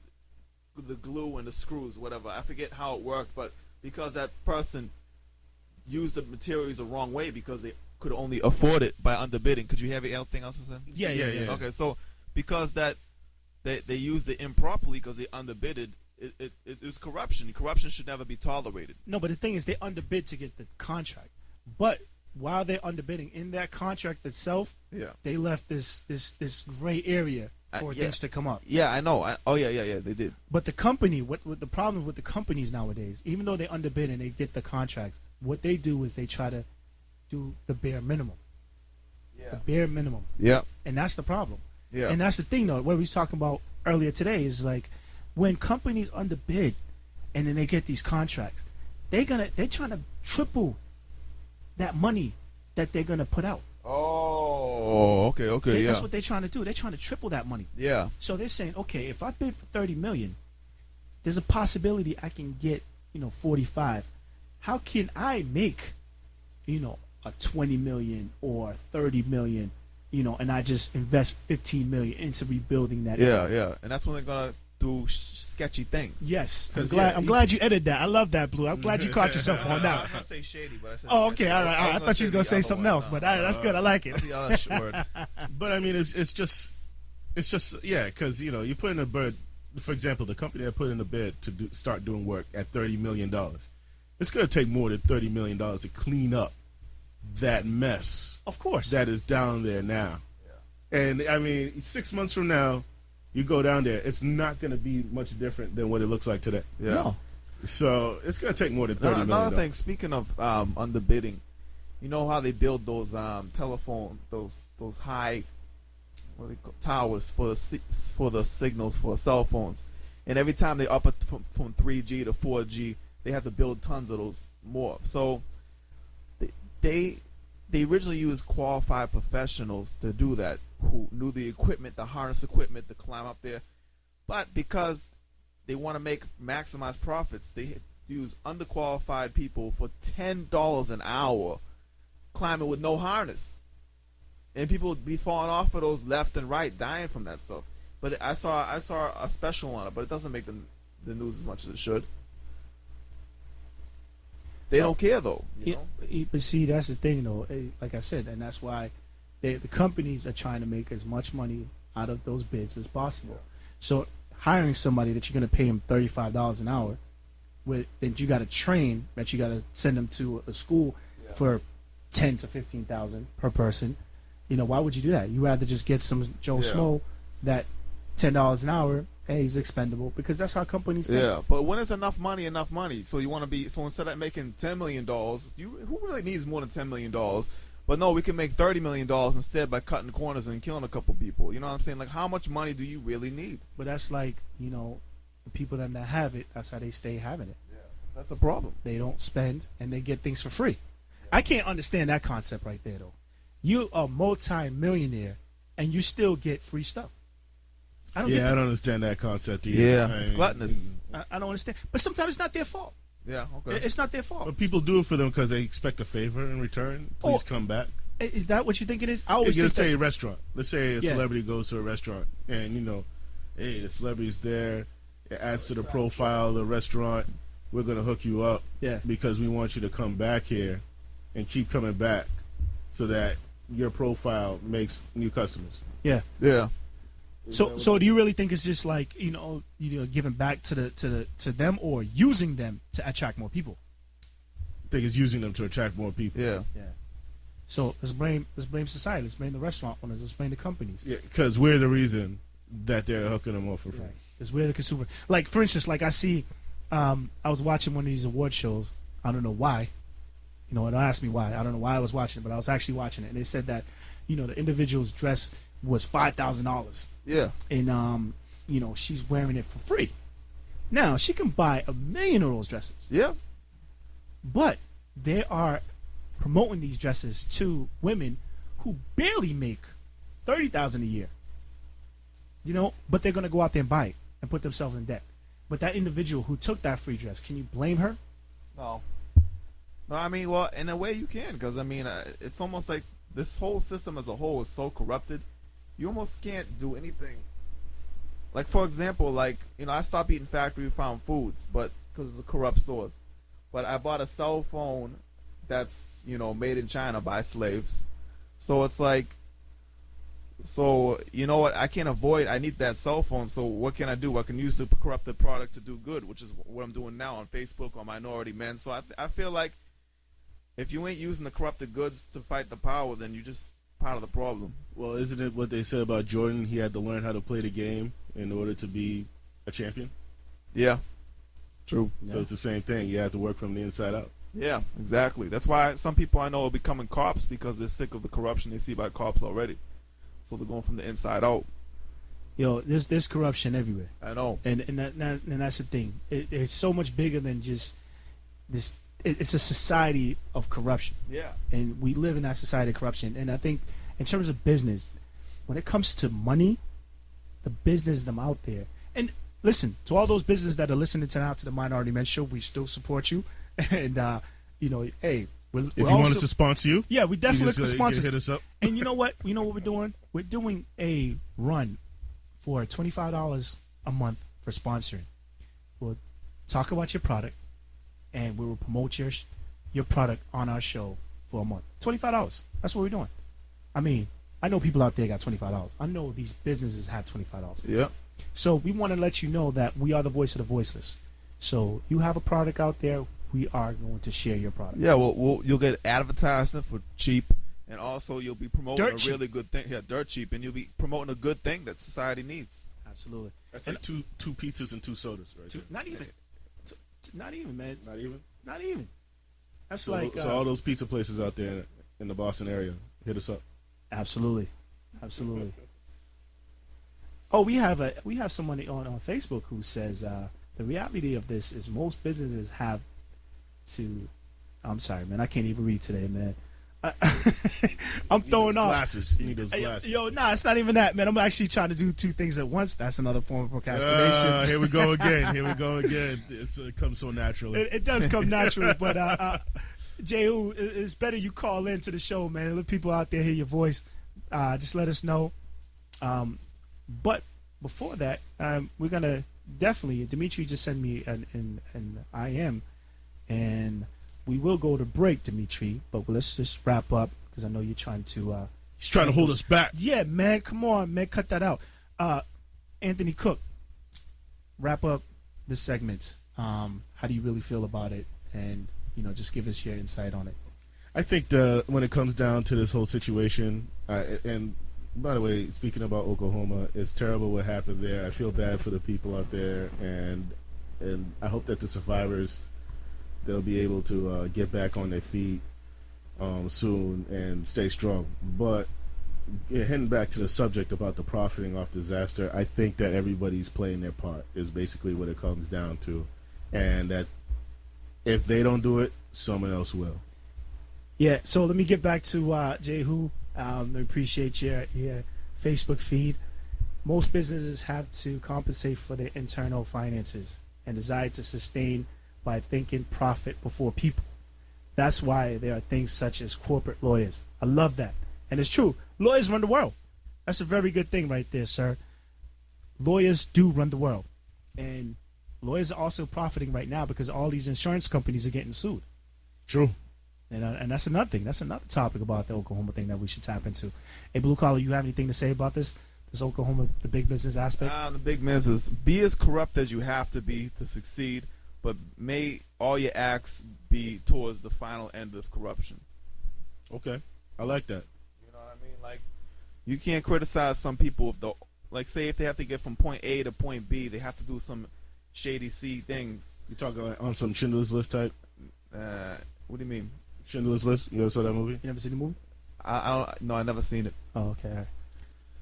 S5: glue and the screws, whatever. I forget how it worked, but because that person used the materials the wrong way because they could only afford it by underbidding. Could you have anything else to say?
S3: Yeah.
S5: Okay, so because that they used it improperly because they underbidded, it is corruption. Corruption should never be tolerated.
S4: No, but the thing is, they underbid to get the contract. But while they're underbidding in that contract itself, they left this gray area for things to come up.
S5: Yeah, I know. They did.
S4: But the company, what the problem with the companies nowadays, even though they underbid and they get the contracts, what they do is they try to do the bare minimum. Yeah. The bare minimum.
S5: Yeah. And
S4: that's the problem.
S5: Yeah.
S4: And that's the thing, though. What we was talking about earlier today is like when companies underbid and then they get these contracts, they're trying to triple that money that they're gonna put out.
S5: Oh, okay,
S4: That's what they're trying to do. They're trying to triple that money.
S5: Yeah.
S4: So they're saying, okay, if I bid for $30 million, there's a possibility I can get, 45. How can I make, a $20 million or $30 million, and I just invest $15 million into rebuilding that?
S5: Yeah, and that's when they're gonna do sketchy things.
S4: Yes, I'm glad you edited that. I love that, Blue. I'm glad you caught yourself on that.
S5: I was gonna say shady, but I said.
S4: Oh, okay, all right. I thought you was gonna say something else, but that's good. I like it.
S5: The other word.
S3: But I mean, it's just because you put in a bid. For example, the company that put in a bid to start doing work at $30 million. It's gonna take more than $30 million to clean up that mess.
S4: Of course,
S3: that is down there now. Yeah. And I mean, 6 months from now, you go down there, it's not going to be much different than what it looks like today.
S5: Yeah. No.
S3: So it's going to take more than $30 million.
S5: Another thing, speaking of underbidding, you know how they build those telephone, those high towers for the signals for cell phones, and every time they up it from 3G to 4G, they have to build tons of those more. So they originally used qualified professionals to do that, who knew the equipment, the harness equipment to climb up there. But because they want to maximize profits, they use underqualified people for $10 an hour climbing with no harness. And people would be falling off of those left and right, dying from that stuff. But I saw a special on it, but it doesn't make the news as much as it should. They don't care, though.
S4: But see, that's the thing, though. Like I said, and that's why the companies are trying to make as much money out of those bids as possible. So hiring somebody that you're going to pay him $35 an hour, that you got to train, that you got to send them to a school for $10,000 to $15,000 per person. Why would you do that? You rather just get some Joe Smo that $10 an hour. Hey, he's expendable, because that's how companies think.
S5: Yeah, but when it's enough money. So you want to be, so instead of making $10 million, who really needs more than $10 million? But But no, we can make $30 million instead by cutting corners and killing a couple people. You know what I'm saying? Like, how much money do you really need?
S4: But that's like, the people that have it, that's how they stay having it.
S5: Yeah, that's a problem.
S4: They don't spend and they get things for free. I can't understand that concept right there, though. You a multi-millionaire and you still get free stuff. I don't
S3: understand that concept either.
S5: Yeah, it's gluttonous.
S4: I don't understand. But sometimes it's not their fault.
S5: Yeah, okay.
S4: It's not their fault.
S3: But people do it for them because they expect a favor in return. Please come back.
S4: Is that what you think it is? I always
S3: Let's
S4: think
S3: say a restaurant. Let's say a celebrity goes to a restaurant and, hey, the celebrity's there. It adds to the profile of the restaurant. We're going to hook you up because we want you to come back here and keep coming back so that your profile makes new customers.
S4: Yeah.
S5: Yeah.
S4: So do you really think it's just like giving back to them or using them to attract more people?
S3: I think it's using them to attract more people.
S5: Yeah.
S4: Yeah. So let's blame society. Let's blame the restaurant owners. Let's blame the companies.
S3: Yeah, because we're the reason that they're hooking them up for free.
S4: Because we're the consumer. Like for instance, like I see, I was watching one of these award shows. I don't know why. Don't ask me why. I don't know why I was watching it, but I was actually watching it, and they said that the individual's dress was $5,000.
S5: Yeah.
S4: And she's wearing it for free. Now she can buy 1 million of those dresses.
S5: Yeah.
S4: But they are promoting these dresses to women who barely make $30,000 a year. But they're gonna go out there and buy it and put themselves in debt. But that individual who took that free dress, can you blame her?
S5: No. No, I mean, well, in a way you can, because I mean, it's almost like this whole system as a whole is so corrupted. You almost can't do anything. Like, for example, I stopped eating factory farm foods, but because of the corrupt source. But I bought a cell phone that's, made in China by slaves. So it's like, you know what? I can't avoid, I need that cell phone. So what can I do? I can use the corrupted product to do good, which is what I'm doing now on Facebook on Minority Men. So I feel like if you ain't using the corrupted goods to fight the power, then you're just part of the problem.
S3: Well, isn't it what they said about Jordan? He had to learn how to play the game in order to be a champion.
S5: Yeah, true.
S3: So it's the same thing. You have to work from the inside out.
S5: Yeah, exactly. That's why some people I know are becoming cops because they're sick of the corruption they see by cops already. So they're going from the inside out.
S4: There's corruption everywhere.
S5: I know,
S4: and that's the thing. It's so much bigger than just this. It's a society of corruption.
S5: Yeah.
S4: And we live in that society of corruption. And I think in terms of business, when it comes to money, the business them out there. And listen, to all those businesses that are listening to the Minority Men Show, we still support you. And, hey, if
S3: you want us to sponsor you,
S4: yeah, we definitely look for sponsors.
S3: Hit us up.
S4: And you know what? You know what we're doing? We're doing a run for $25 a month for sponsoring. We'll talk about your product, and we will promote your product on our show for a month. $25. That's what we're doing. I mean, I know people out there got $25. I know these businesses have $25.
S5: Yeah.
S4: So we want to let you know that we are the voice of the voiceless. So you have a product out there, we are going to share your product.
S5: Yeah, well you'll get advertising for cheap, and also you'll be promoting really good thing. Yeah, dirt cheap, and you'll be promoting a good thing that society needs.
S4: Absolutely.
S3: That's like two pizzas and 2 sodas, right?
S4: Not even. Not even, man.
S3: Not even?
S4: Not even. That's
S3: so,
S4: like...
S3: So all those pizza places out there in the Boston area, hit us up.
S4: Absolutely. Oh, we have someone on Facebook who says the reality of this is most businesses have to... I'm sorry, man. I can't even read today, man. I'm throwing off
S3: glasses. You need those glasses.
S4: Nah, it's not even that, man. I'm actually trying to do 2 things at once. That's another form of procrastination.
S3: Here we go again. It comes so naturally.
S4: It does come naturally, but Jehu, it's better you call in to the show, man. Let people out there hear your voice. Just let us know. But before that, we're gonna definitely. Dimitri just sent me an IM, and we will go to break, Dimitri, but let's just wrap up because I know you're trying to...
S3: He's trying to hold us back.
S4: Yeah, man. Come on, man. Cut that out. Anthony Cook, wrap up this segment. How do you really feel about it? And, just give us your insight on it.
S3: I think when it comes down to this whole situation, and by the way, speaking about Oklahoma, it's terrible what happened there. I feel bad for the people out there, and I hope that the survivors... they'll be able to get back on their feet. soon and stay strong. But heading back to the subject about the profiting off disaster, I think that everybody's playing their part is basically what it comes down to, and that if they don't do it, someone else will.
S4: Yeah, so let me get back to Jehu. I appreciate your Facebook feed. Most businesses have to compensate for their internal finances and desire to sustain by thinking profit before people. That's why there are things such as corporate lawyers. I love that. And it's true. Lawyers run the world. That's a very good thing right there, sir. Lawyers do run the world. And lawyers are also profiting right now because all these insurance companies are getting sued.
S3: True.
S4: And that's another thing. That's another topic about the Oklahoma thing that we should tap into. Hey, Blue Collar, you have anything to say about this Oklahoma, the big business aspect?
S5: The big business is be as corrupt as you have to be to succeed, but may all your acts be towards the final end of corruption.
S3: Okay. I like that.
S5: You know what I mean? Like, you can't criticize some people say if they have to get from point A to point B, they have to do some shady C things.
S3: You talking like on some Schindler's List type?
S5: What do you mean?
S3: Schindler's List? You ever saw that movie?
S4: You never seen the movie?
S5: No, I never seen it.
S4: Oh, okay. All right.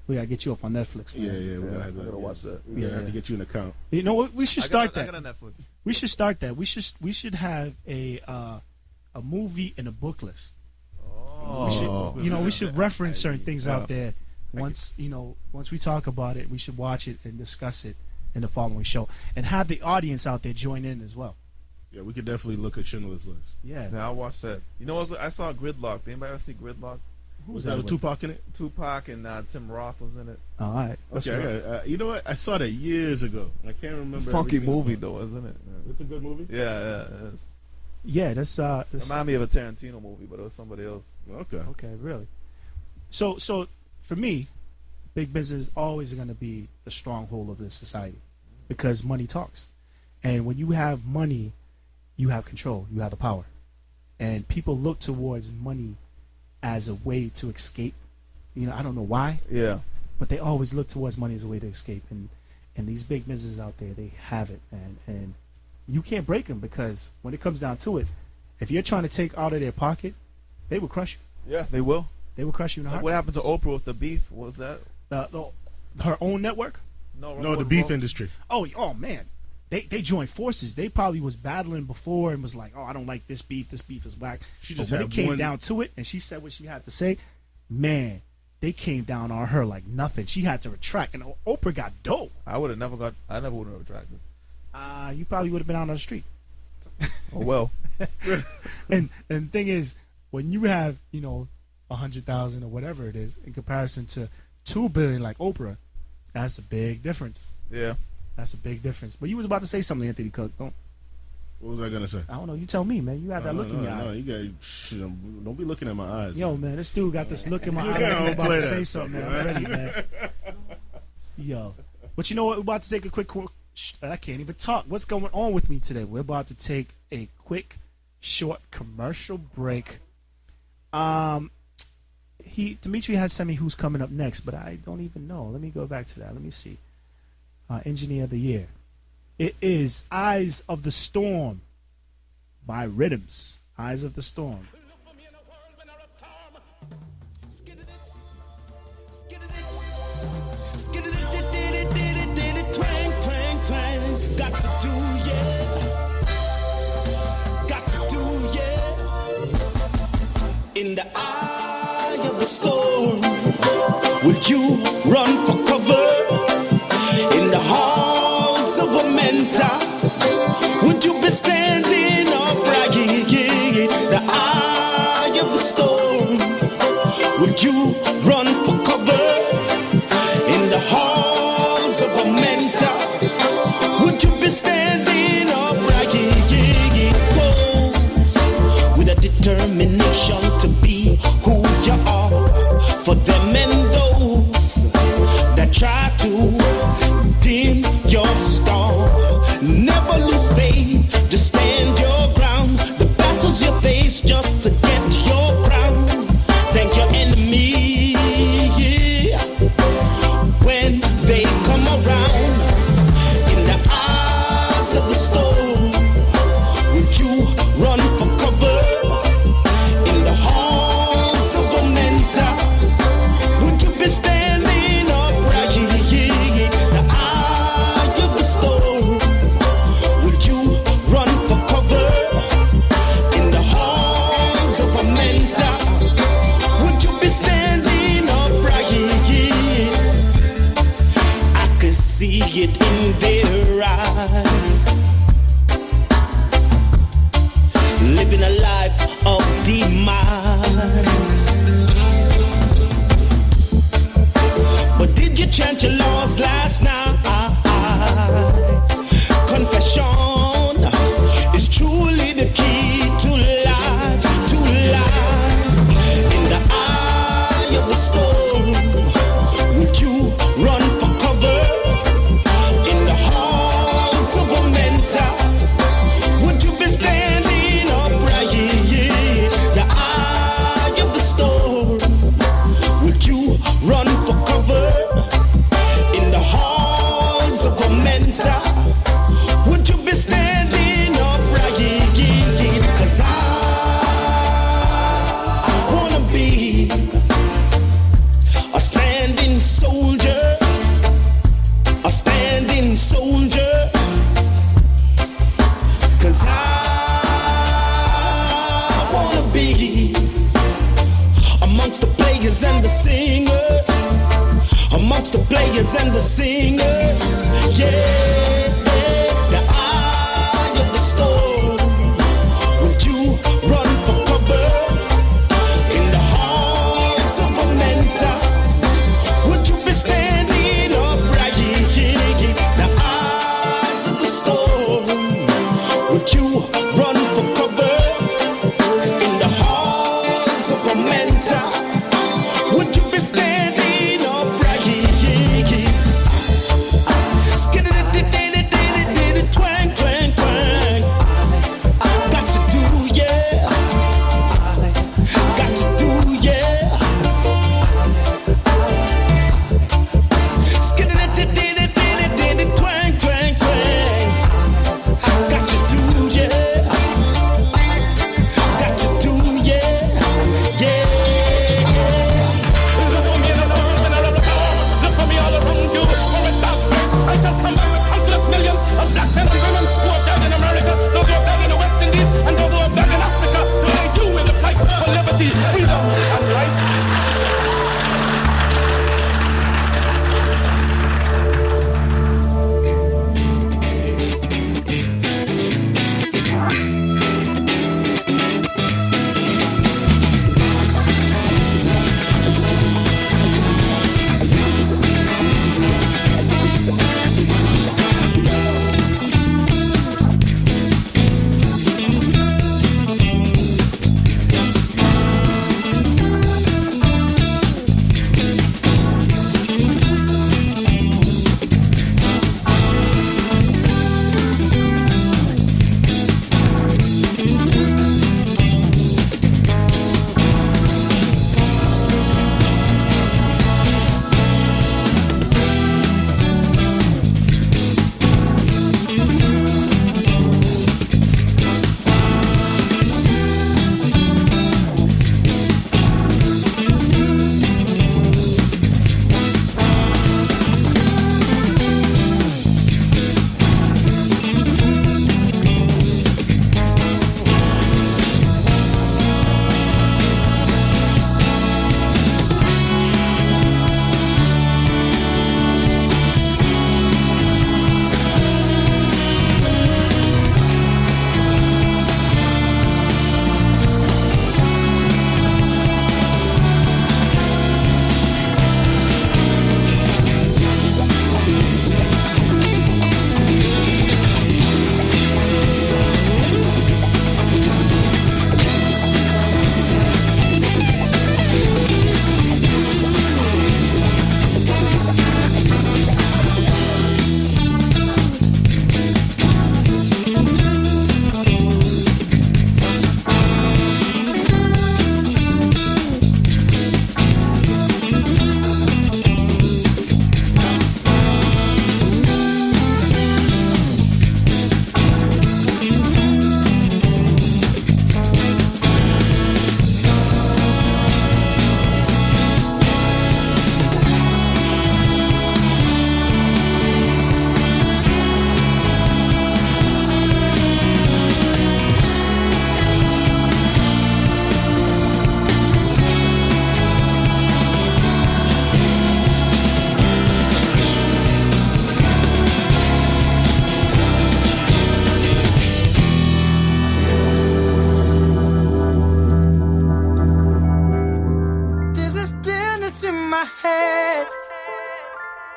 S4: We gotta get you up on Netflix, man.
S3: Yeah, we're gonna have
S5: I gotta watch that.
S3: We're gonna have to get you an account.
S4: You know what? We should start that.
S5: I got a Netflix.
S4: We should start that. We should have a movie and a book list. We should reference certain things out there. Once we talk about it, we should watch it and discuss it in the following show, and have the audience out there join in as well.
S3: Yeah, we could definitely look at Schindler's List.
S4: Yeah.
S5: I'll watch that. You know what? I saw Gridlock. Anybody ever see Gridlock?
S3: Who was that? With Tupac in it?
S5: Tupac and Tim Roth was in it.
S4: All right.
S3: Okay. You know what? I saw that years ago. I can't remember.
S5: It's a funky
S3: everything
S5: movie
S3: about it.
S5: though, isn't it?
S3: It's a good movie.
S5: Yeah, it is.
S4: Yeah, that's
S5: Remind me of a Tarantino movie, but it was somebody else.
S3: Okay,
S4: really. So for me, big business is always going to be the stronghold of this society because money talks, and when you have money, you have control, you have the power, and people look towards money as a way to escape. I don't know why.
S5: Yeah.
S4: But they always look towards money as a way to escape, and these big businesses out there, they have it, and you can't break them because when it comes down to it, if you're trying to take out of their pocket, they will crush you.
S5: Yeah, they will.
S4: They will crush you in a heartbeat.
S5: What happened to Oprah with the beef? What was that?
S4: Her own network?
S3: No, the beef industry.
S4: Oh man, they joined forces. They probably was battling before and was like, oh, I don't like this beef. This beef is whack.
S3: She
S4: But
S3: just
S4: when
S3: had
S4: it came
S3: one-
S4: down to it, and she said what she had to say, man, they came down on her like nothing. She had to retract, and Oprah got dope.
S5: I never would have retracted.
S4: You probably would have been out on the street.
S5: Oh well.
S4: And the thing is, when you have 100,000 or whatever it is in comparison to $2 billion like Oprah, that's a big difference.
S5: Yeah.
S4: That's a big difference. But you was about to say something, Anthony Cook.
S3: What was I gonna say?
S4: I don't know. You tell me, man. You have that look in your eye.
S3: No, you got. Don't be looking at my eyes.
S4: Yo, man, this dude got this look in my eye. Like he's about to say something, man. I'm ready, man. Yo, but you know what? We're about to take a quick. I can't even talk. What's going on with me today? We're about to take a quick, short commercial break. Dimitri had sent me who's coming up next, but I don't even know. Let me go back to that. Let me see. Engineer of the Year. It is Eyes of the Storm by Rhythms. Eyes of the Storm.
S8: Got to do, yeah. In the eye of the storm, would you run for cover? In the halls of a mentor, would you be standing upright? The eye of the storm, would you run for cover? In the halls of a mentor, would you be standing upright? Pose with a determination to be who you are for them and those that try to dim your star. Never lose faith, to stand your ground. The battles you face just to get your crown. Thank your enemy when they come around. In the eyes of the storm, would you run for cover? In the heart see it in their eyes. Living a life of demise. But did you chant your laws last night? Confession is truly the key to life, to life. In the eye of the storm, would you run for cover? In the halls of a mentor, would you be standing upright? The eye of the storm, would you run for cover? In the halls of a mentor, would you be standing upright? 'Cause I wanna be a standing soldier, a standing soldier. 'Cause I wanna be amongst the players and the singers, amongst the players and the singers, yeah. The eye of the storm, would you run for cover? In the halls of a mentor, would you be standing upright? The eyes of the storm, would you run for cover? In the halls of a mentor, would you be standing upright? Skiddy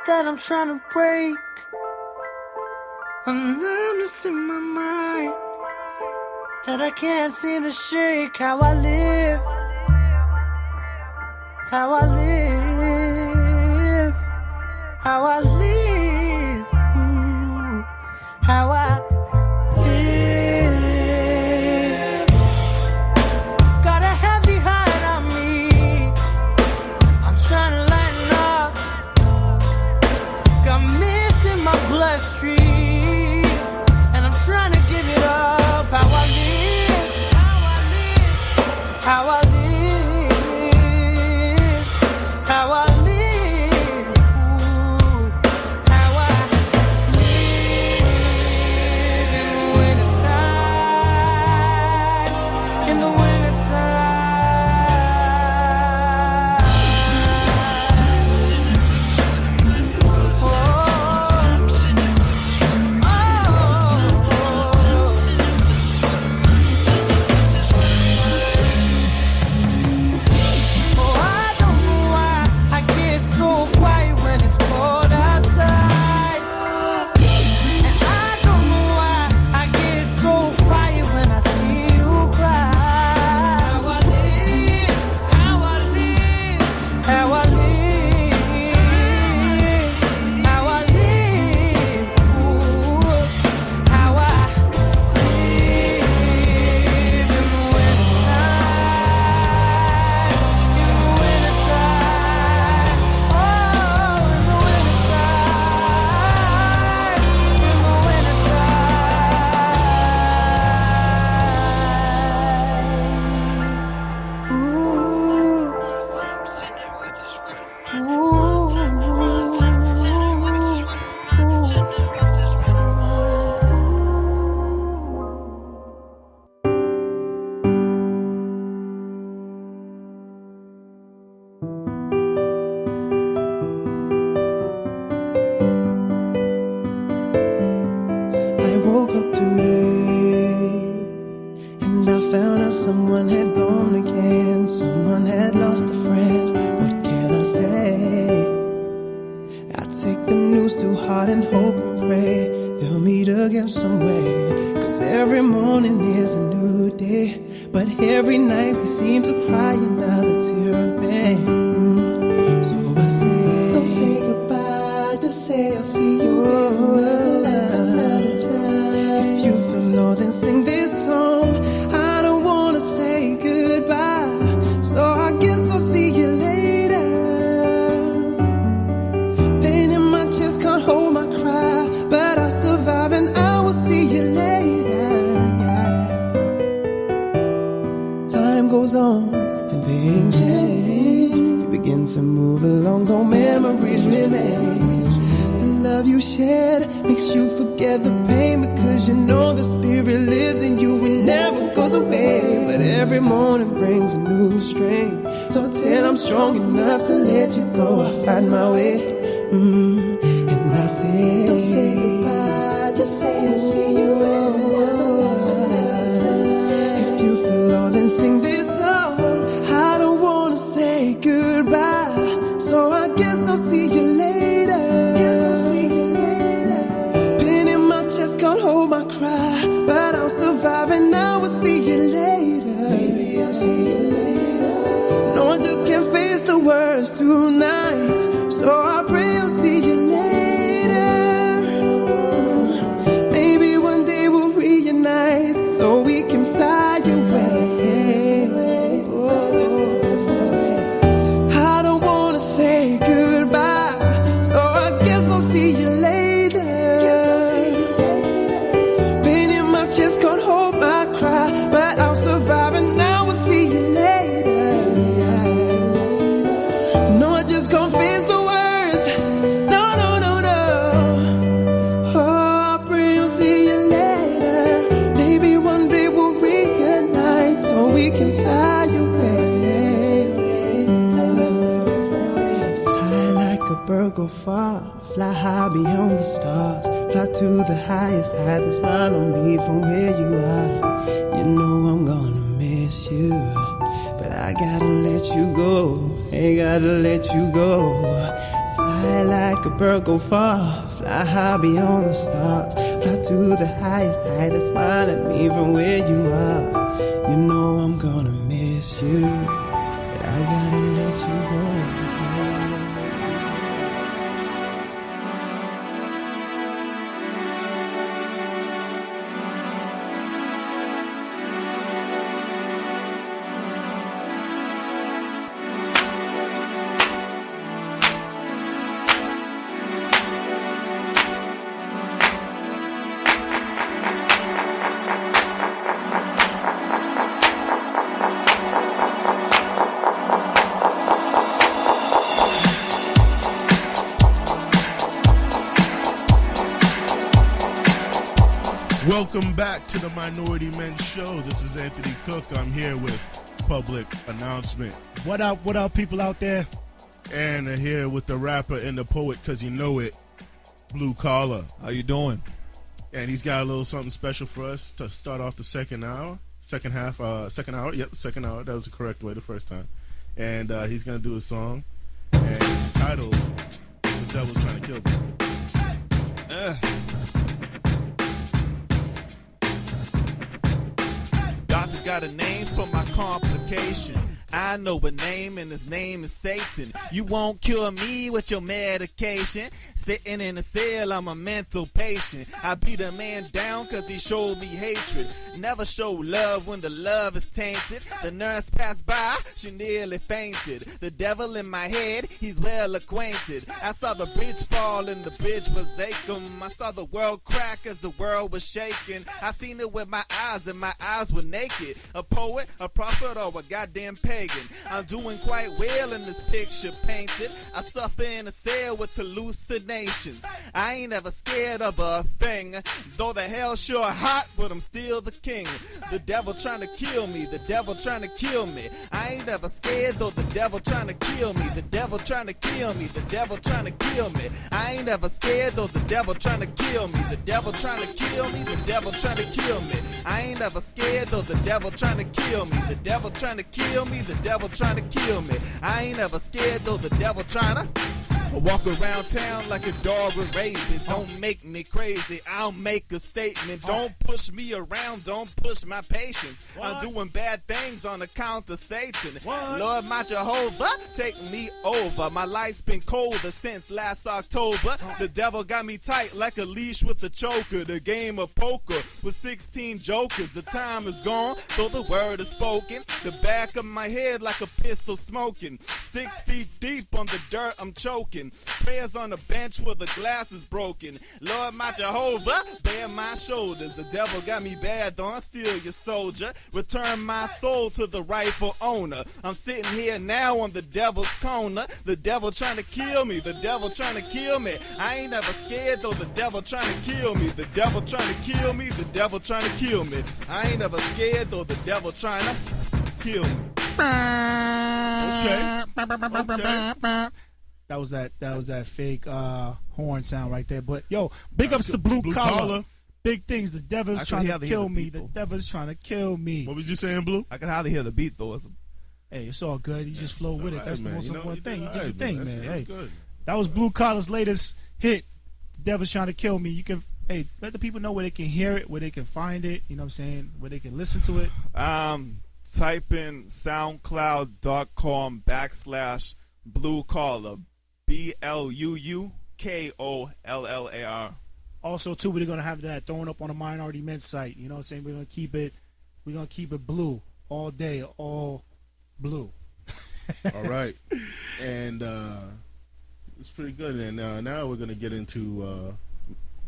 S9: that I'm trying to break. A numbness in my mind that I can't seem to shake. How I live, how I live, how I live, ooh, how I live. Got a heavy heart on me, I'm trying to lighten up. Got mist in my bloodstream, and I'm trying to give it up. How I live, how I live, how I live, how I live, ooh, how I live in the wintertime, in the wintertime. Oh, I don't know why I get so quiet when it's cold outside. And I don't know why I get so quiet when I see you cry. How I live, how I live, how I live, how I live, ooh, how I live in the wintertime, in the wintertime, oh, in the wintertime, in the
S10: I woke up today and I found out someone had gone again. Someone had lost a friend. What can I say? I take the news to heart and hope and pray they'll meet again some way. 'Cause every morning is a new day, but every night we seem to cry another tear of pain. So I say, don't say goodbye, just say I'll see you another time. If you feel low, then sing this song. I don't wanna say goodbye, so I guess I'll see you later. Pain in my chest can't hold my cry, but I'll survive and I will see you later. Time goes on and things change. You begin to move along, though memories remain. The love you shared makes you forget the pain, because you know the spirit lives in you and never goes away. But every morning brings a new strength, so till I'm strong enough to let you go, I find my way. And I say, don't say goodbye, just say I'll see you another time. If you feel low, then sing this song. I don't wanna say goodbye, so I guess I'll see you later. Guess I'll see you later. Pain in my chest can't hold my cry, but I'll survive and I will see you later. Maybe I'll see you later. No, I just can't face the words tonight, so I pray I'll see you later. Maybe one day we'll reunite, so we can fly away. I don't wanna say goodbye, so I guess I'll see you later. Pain in my chest can't hold my cry, but I'll survive and I will see you later. No, I just can't face the words. No, no, no, no. Oh, I pray I'll see you later. Maybe one day we'll reunite, so we can fly away. Fly like a bird, go far. Fly high beyond the stars. Fly to the highest height and smile on me from where you are. You know I'm gonna miss you, but I gotta let you go. Ain't gotta let you go. Fly Fly like a bird, go far. Fly high beyond the stars. Fly to the highest height and smile at me from where you are. You know I'm gonna miss you, but I gotta let you go.
S3: Welcome back to the Minority Men Show. This is Anthony Cook. I'm here with Public Announcement.
S4: What up, people out there?
S3: And here with the rapper and the poet, because you know it, Blue Collar.
S5: How you doing?
S3: And he's got a little something special for us to start off the second hour. Second hour. That was the correct way the first time. And he's going to do a song. And it's titled, The Devil's Trying to Kill Me.
S5: Doctor got a name for my complication. I know a name and his name is Satan. You won't cure me with your medication. Sitting in a cell, I'm a mental patient. I beat a man down cause he showed me hatred. Never show love when the love is tainted. The nurse passed by, she nearly fainted. The devil in my head, he's well acquainted. I saw the bridge fall and the bridge was aching. I saw the world crack as the world was shaking. I seen it with my eyes and my eyes were naked. A poet, a prophet, or a goddamn pagan. I'm doing quite well in this picture painted. I suffer in a cell with hallucinations. I ain't ever scared of a thing. Though the hell sure hot, but I'm still the king. The devil trying to kill me. The devil trying to kill me. I ain't ever scared though the devil trying to kill me. The devil trying to kill me. The devil trying to kill me. I ain't ever scared though the devil trying to kill me. The devil trying to kill me. The devil trying to kill me. I ain't ever scared though the devil trying to kill me. The devil trying to kill me. The devil trying to kill me. I ain't ever scared though the devil trying to walk around town like a dog with rabies. Don't make me crazy, I'll make a statement. Don't push me around, don't push my patience. I'm doing bad things on account of Satan. Lord my Jehovah, take me over. My life's been colder since last October. The devil got me tight like a leash with a choker. The game of poker with 16 jokers. The time is gone, though the word is spoken. The back of my head like a pistol smoking. 6 feet deep on the dirt, I'm choking. Prayers on the bench where the glass is broken. Lord my Jehovah, bear my shoulders. The devil got me bad, don't steal your soldier. Return my soul to the rightful owner. I'm sitting here now on the devil's corner. The devil trying to kill me. The devil trying to kill me. I ain't never scared though the devil trying to kill me. The devil trying to kill me. The devil trying to kill me. I ain't never scared though the devil trying to kill me.
S3: Okay.
S4: That was that fake horn sound right there. But yo, big ups to Blue Collar. Big things. The devil's trying to kill me. The devil's trying to kill me.
S3: What was you saying, Blue?
S5: I can hardly hear the beat though.
S4: Hey, it's all good. You just flow with it.
S3: Right,
S4: That's
S3: man.
S4: the most important thing. You did your thing, man.
S3: That's
S4: Hey,
S3: good.
S4: that was Blue Collar's latest hit. The devil's trying to kill me. You can let the people know where they can hear it, where they can find it. You know what I'm saying? Where they can listen to it.
S5: Type in SoundCloud.com/Blue Collar. BLUUKOLLAR.
S4: Also, too, we're gonna have that thrown up on the Minority Men site. You know what I'm saying? We're gonna keep it blue all day, all blue.
S3: All right, and it's pretty good. And now we're gonna get into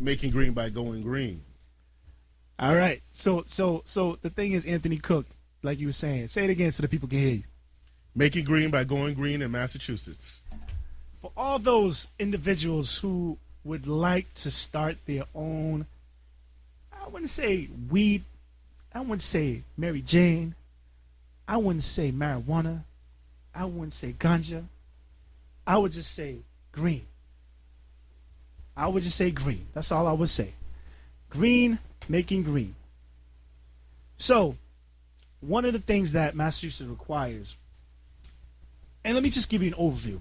S3: making green by going green.
S4: All right. So the thing is, Anthony Cook, like you were saying, say it again so the people can hear you.
S3: Making green by going green in Massachusetts.
S4: For all those individuals who would like to start their own, I wouldn't say weed, I wouldn't say Mary Jane, I wouldn't say marijuana, I wouldn't say ganja, I would just say green. I would just say green. That's all I would say. Green, making green. So, one of the things that Massachusetts requires, and let me just give you an overview.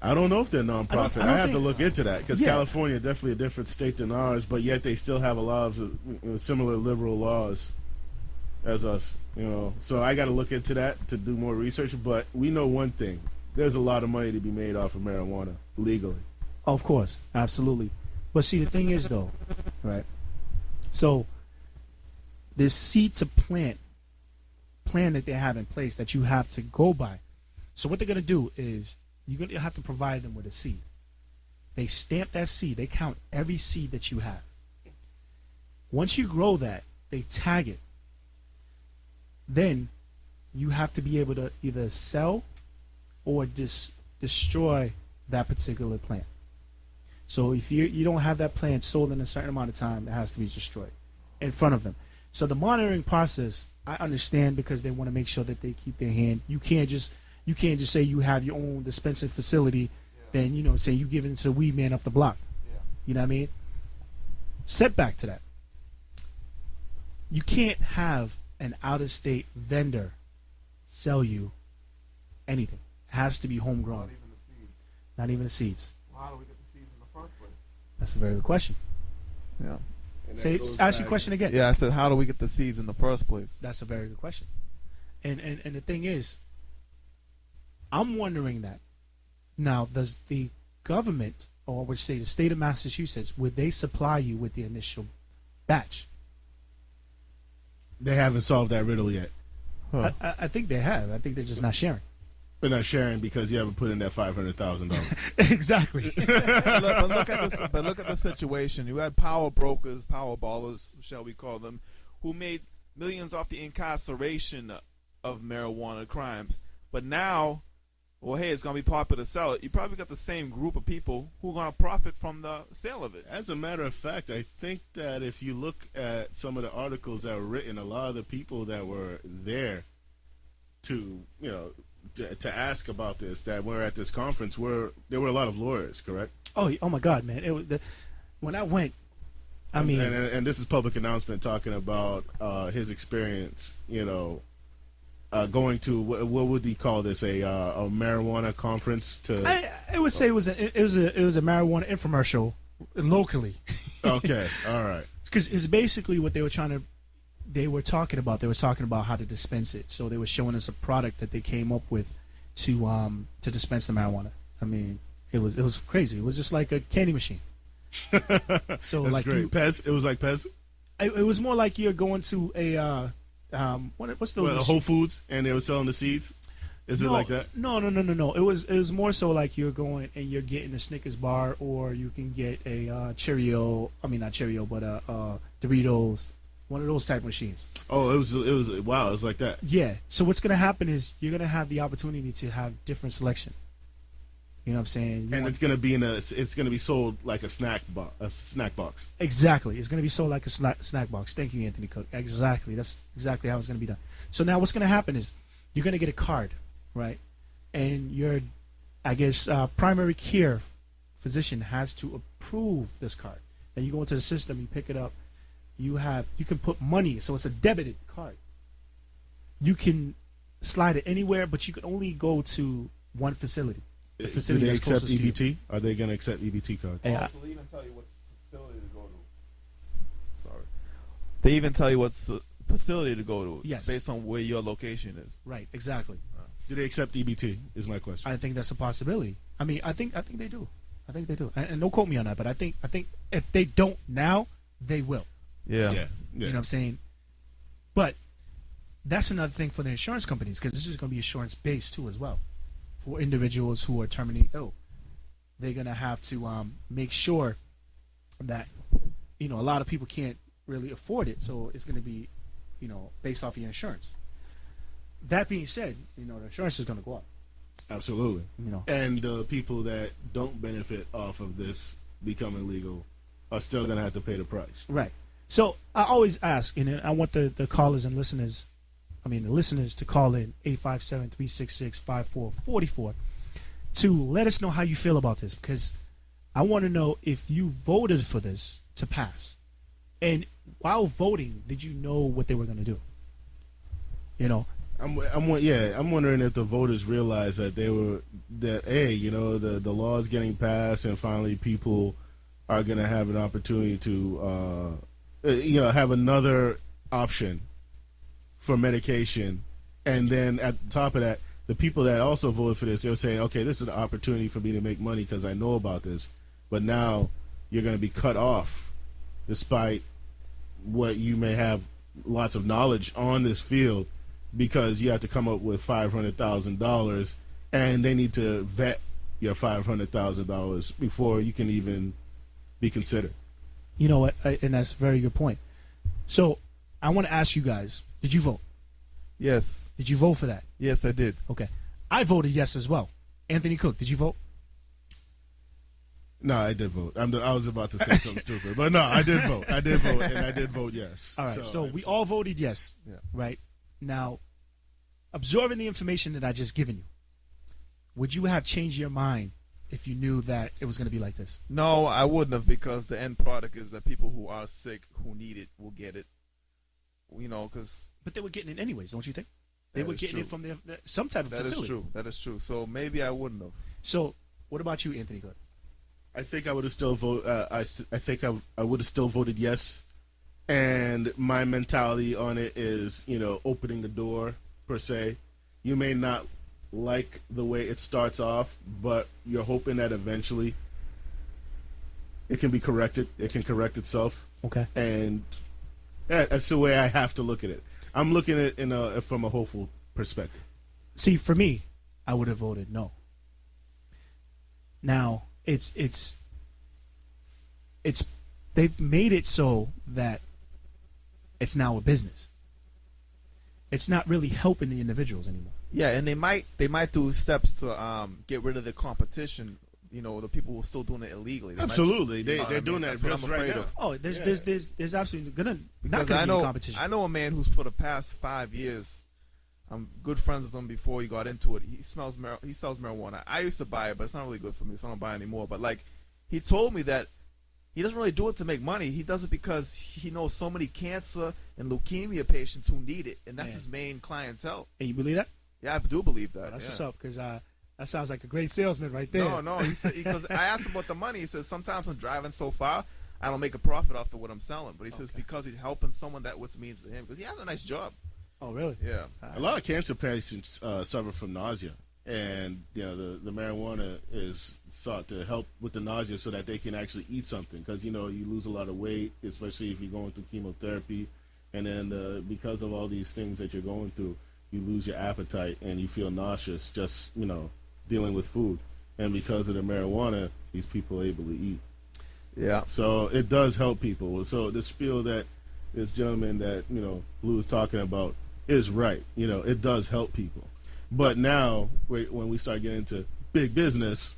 S3: I don't know if they're nonprofit.
S4: I don't
S3: I have to
S4: think-
S3: look into that because
S4: Yeah.
S3: California is definitely a different state than ours, but yet they still have a lot of similar liberal laws as us. So I got to look into that to do more research. But we know one thing: there's a lot of money to be made off of marijuana legally.
S4: Of course, absolutely. But see, the thing is, though, right? So this seed to plan that they have in place that you have to go by. So what they're gonna do is you're gonna have to provide them with a seed. They stamp that seed. They count every seed that you have. Once you grow that, they tag it. Then you have to be able to either sell or destroy that particular plant. So if you don't have that plant sold in a certain amount of time, it has to be destroyed in front of them. So the monitoring process, I understand because they want to make sure that they keep their hand. You can't just say you have your own dispensing facility, then say you give it to the weed man up the block. You know what I mean? Setback to that. You can't have an out-of-state vendor sell you anything. It has to be homegrown. Not even the seeds.
S5: Well, how do we get the seeds in the first place?
S4: That's a very good question.
S5: Yeah.
S4: Ask your question again.
S5: Yeah, I said, how do we get the seeds in the first place?
S4: That's a very good question. And the thing is, I'm wondering that. Now, does the government, or would say the state of Massachusetts, would they supply you with the initial batch?
S3: They haven't solved that riddle yet.
S4: I think they have. I think they're just not sharing.
S3: They're not sharing because you haven't put in that $500,000.
S4: Exactly.
S5: But look at the situation. You had power brokers, power ballers, shall we call them, who made millions off the incarceration of marijuana crimes. But now, well, hey, it's going to be popular to sell it. You probably got the same group of people who are going to profit from the sale of it.
S3: As a matter of fact, I think that if you look at some of the articles that were written, a lot of the people that were there to ask about this, that were at this conference, there were a lot of lawyers, correct?
S4: Oh my God, man! When I went, I mean,
S3: and this is public announcement talking about his experience. Going to what would he call this, a marijuana conference?
S4: I would say it was a marijuana infomercial locally.
S3: Okay, all right.
S4: Because it's basically what they were talking about. They were talking about how to dispense it. So they were showing us a product that they came up with to dispense the marijuana. I mean, it was crazy. It was just like a candy machine. So
S3: that's
S4: like
S3: great. Pez. It was like Pez.
S4: It was more like you're going to a what's those?
S3: Whole Foods, and they were selling the seeds. Is it like that? No.
S4: It was more so like you're going and you're getting a Snickers bar, or you can get a Cheerio. I mean, not Cheerio, but Doritos. One of those type machines.
S3: Oh, it was wow. It was like that.
S4: Yeah. So what's gonna happen is you're gonna have the opportunity to have different selection. You know what I'm saying?
S3: And it's gonna be sold like a snack box.
S4: Exactly. It's gonna be sold like a snack box. Thank you, Anthony Cook. Exactly. That's exactly how it's gonna be done. So now what's gonna happen is you're gonna get a card, right? And your, I guess, primary care physician has to approve this card. Then you go into the system, you pick it up. You can put money, so it's a debited card. You can slide it anywhere, but you can only go to one facility. The facility
S3: Do they
S4: that's
S3: accept
S4: closest to you.
S3: EBT? Are they going to accept EBT cards?
S4: Yeah.
S5: So they even tell you what facility to go to. Sorry. They even tell you what facility to go to.
S4: Yes.
S5: Based on where your location is.
S4: Right, exactly.
S3: Do they accept EBT? Is my question.
S4: I think that's a possibility. I mean, I think they do. I think they do. And don't quote me on that, but I think if they don't now, they will.
S5: Yeah.
S4: You know what I'm saying? But that's another thing for the insurance companies, because this is going to be insurance based too as well. For individuals who are terminally ill, they're going to have to make sure that a lot of people can't really afford it, so it's going to be based off of your insurance. That being said, the insurance is going to go up.
S3: Absolutely. And the people that don't benefit off of this becoming legal are still going to have to pay the price.
S4: Right. So I always ask, and I want the callers and listeners, the listeners to call in 857-366-5444 to let us know how you feel about this, because I want to know if you voted for this to pass. And while voting, did you know what they were going to do?
S3: I'm wondering if the voters realized that the law is getting passed, and finally people are going to have an opportunity to have another option for medication, and then at the top of that, the people that also voted for this, they were saying, okay, this is an opportunity for me to make money because I know about this, but now you're going to be cut off despite what you may have lots of knowledge on this field, because you have to come up with $500,000, and they need to vet your $500,000 before you can even be considered.
S4: You know what? And that's a very good point. So I want to ask you guys, did you vote?
S5: Yes.
S4: Did you vote for that?
S5: Yes, I did.
S4: Okay. I voted yes as well. Anthony Cook, did you vote?
S3: No, I did vote. I was about to say something stupid, but no, I did vote. I did vote, and I did vote yes.
S4: All right, so we all voted yes, right? Now, absorbing the information that I just given you, would you have changed your mind if you knew that it was going to be like this?
S5: No, I wouldn't have, because the end product is that people who are sick, who need it, will get it.
S4: But they were getting it anyways, don't you think? They were getting it from some type of facility.
S5: That is true. So maybe I wouldn't have.
S4: So what about you, Anthony Good?
S3: I think I would have still voted. I think I would have still voted yes, and my mentality on it is, opening the door per se. You may not like the way it starts off, but you're hoping that eventually it can be corrected. It can correct itself.
S4: Okay.
S3: And that's the way I have to look at it. I'm looking at it from a hopeful perspective.
S4: See, for me, I would have voted no. Now, it's they've made it so that it's now a business. It's not really helping the individuals anymore.
S5: Yeah, and they might do steps to get rid of the competition. The people who are still doing it illegally.
S3: Absolutely, they're doing that.
S5: That's what I'm afraid of.
S4: Oh, there's absolutely gonna
S5: because
S4: not gonna be competition.
S5: I know a man who's for the past 5 years. I'm good friends with him before he got into it. He sells marijuana. I used to buy it, but it's not really good for me, so I don't buy it anymore. But he told me that he doesn't really do it to make money. He does it because he knows so many cancer and leukemia patients who need it, and that's his main clientele.
S4: And you believe that?
S5: Yeah, I do believe that.
S4: That's what's up, because that sounds like a great salesman right there.
S5: No, he said, because I asked him about the money. He says, sometimes I'm driving so far, I don't make a profit off of what I'm selling. But he says because he's helping someone, that what means to him, because he has a nice job.
S4: Oh, really?
S5: Yeah.
S3: A lot of cancer patients suffer from nausea, and the marijuana is sought to help with the nausea so that they can actually eat something, because you lose a lot of weight, especially if you're going through chemotherapy, and then because of all these things that you're going through, you lose your appetite and you feel nauseous just dealing with food, and because of the marijuana, these people are able to eat.
S5: Yeah.
S3: So it does help people. So the spiel that this gentleman that Blue is talking about is right. It does help people. But now, when we start getting into big business,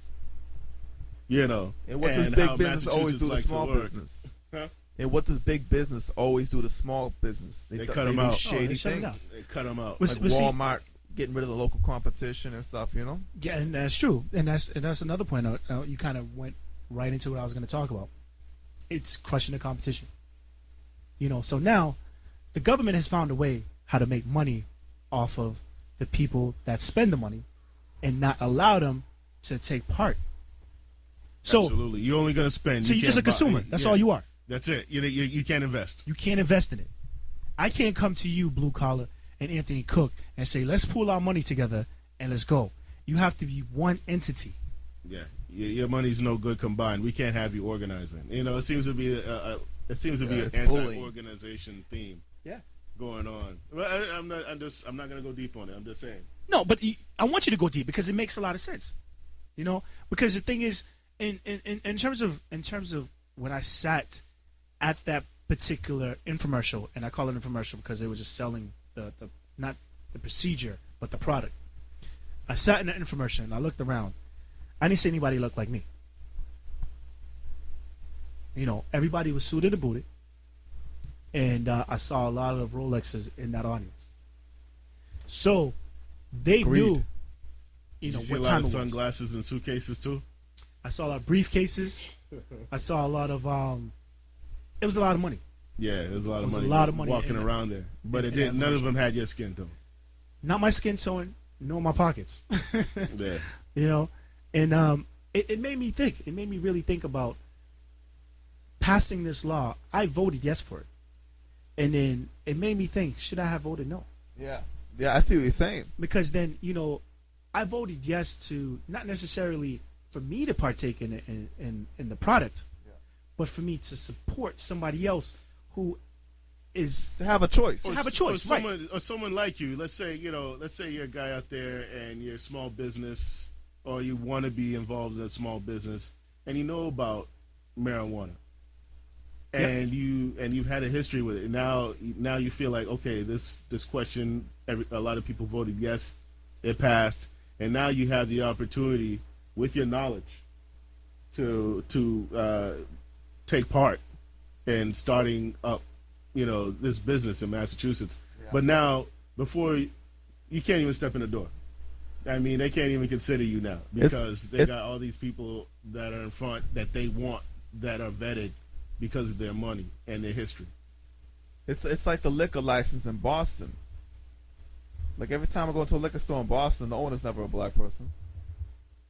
S5: and what does big business always do to small business?
S3: Huh?
S5: And what does big business always do to small business?
S3: They cut them out.
S5: Shady
S4: shut it
S5: things.
S3: They cut them out.
S5: Like Walmart getting rid of the local competition and stuff.
S4: Yeah, and that's true. And that's another point. You kind of went right into what I was going to talk about. It's crushing the competition. So now the government has found a way how to make money off of the people that spend the money and not allow them to take part. So
S3: absolutely, you're only going to spend.
S4: So you're just a consumer. That's all you are.
S3: That's it. You can't invest.
S4: You can't invest in it. I can't come to you, Blue Collar, and Anthony Cook, and say, let's pool our money together and let's go. You have to be one entity.
S3: Yeah, your money's no good combined. We can't have you organizing. It seems to be an anti-organization theme.
S4: Yeah,
S3: going on. Well, I'm not going to go deep on it. I'm just saying.
S4: No, but I want you to go deep because it makes a lot of sense. Because the thing is, in terms of when I sat at that particular infomercial, and I call it infomercial because they were just selling the not the procedure but the product. I sat in the infomercial and I looked around. I didn't see anybody look like me. Everybody was suited and booted, and I saw a lot of Rolexes in that audience. So they knew,
S3: Did you see
S4: what
S3: a lot
S4: time
S3: of
S4: it was.
S3: sunglasses and suitcases too.
S4: I saw a lot of briefcases. I saw a lot of it was a lot of money.
S3: Yeah, it was a lot of money.
S4: A lot of money
S3: walking around there, but it didn't. None of them had your skin tone.
S4: not my skin tone, nor my pockets.
S3: Yeah.
S4: You know, and it made me think. It made me really think about passing this law. I voted yes for it, and then it made me think: should I have voted no?
S5: Yeah, I see what you're saying.
S4: Because then, I voted yes to not necessarily for me to partake in the product, but for me to support somebody else who is
S5: To have a choice.
S4: have a choice, right?
S3: Or someone like you. Let's say you're a guy out there and you're a small business, or you want to be involved in a small business, and you know about marijuana, and you've had a history with it. Now you feel like, okay, this question, a lot of people voted yes, it passed, and now you have the opportunity with your knowledge to take part in starting up, this business in Massachusetts. But now, before you can't even step in the door. I mean, they can't even consider you now because they got all these people that are in front that they want, that are vetted because of their money and their history.
S5: It's like the liquor license in Boston. Like every time I go into a liquor store in Boston, the owner's never a black person.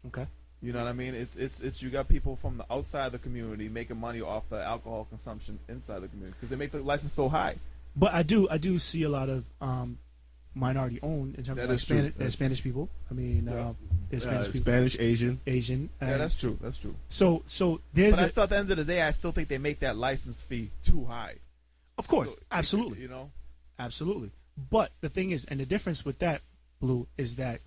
S4: Okay.
S5: You know what I mean? It's you got people from the outside of the community making money off the alcohol consumption inside the community because they make the license so high.
S4: But I do see a lot of minority owned in terms of Spanish people. I mean, there's Spanish people.
S3: Spanish,
S4: Asian.
S5: Yeah, that's true. That's true.
S4: So there's.
S5: But at the end of the day, I still think they make that license fee too high.
S4: Of course,
S5: So,
S4: absolutely. Absolutely. But the thing is, and the difference with that, Blue, is that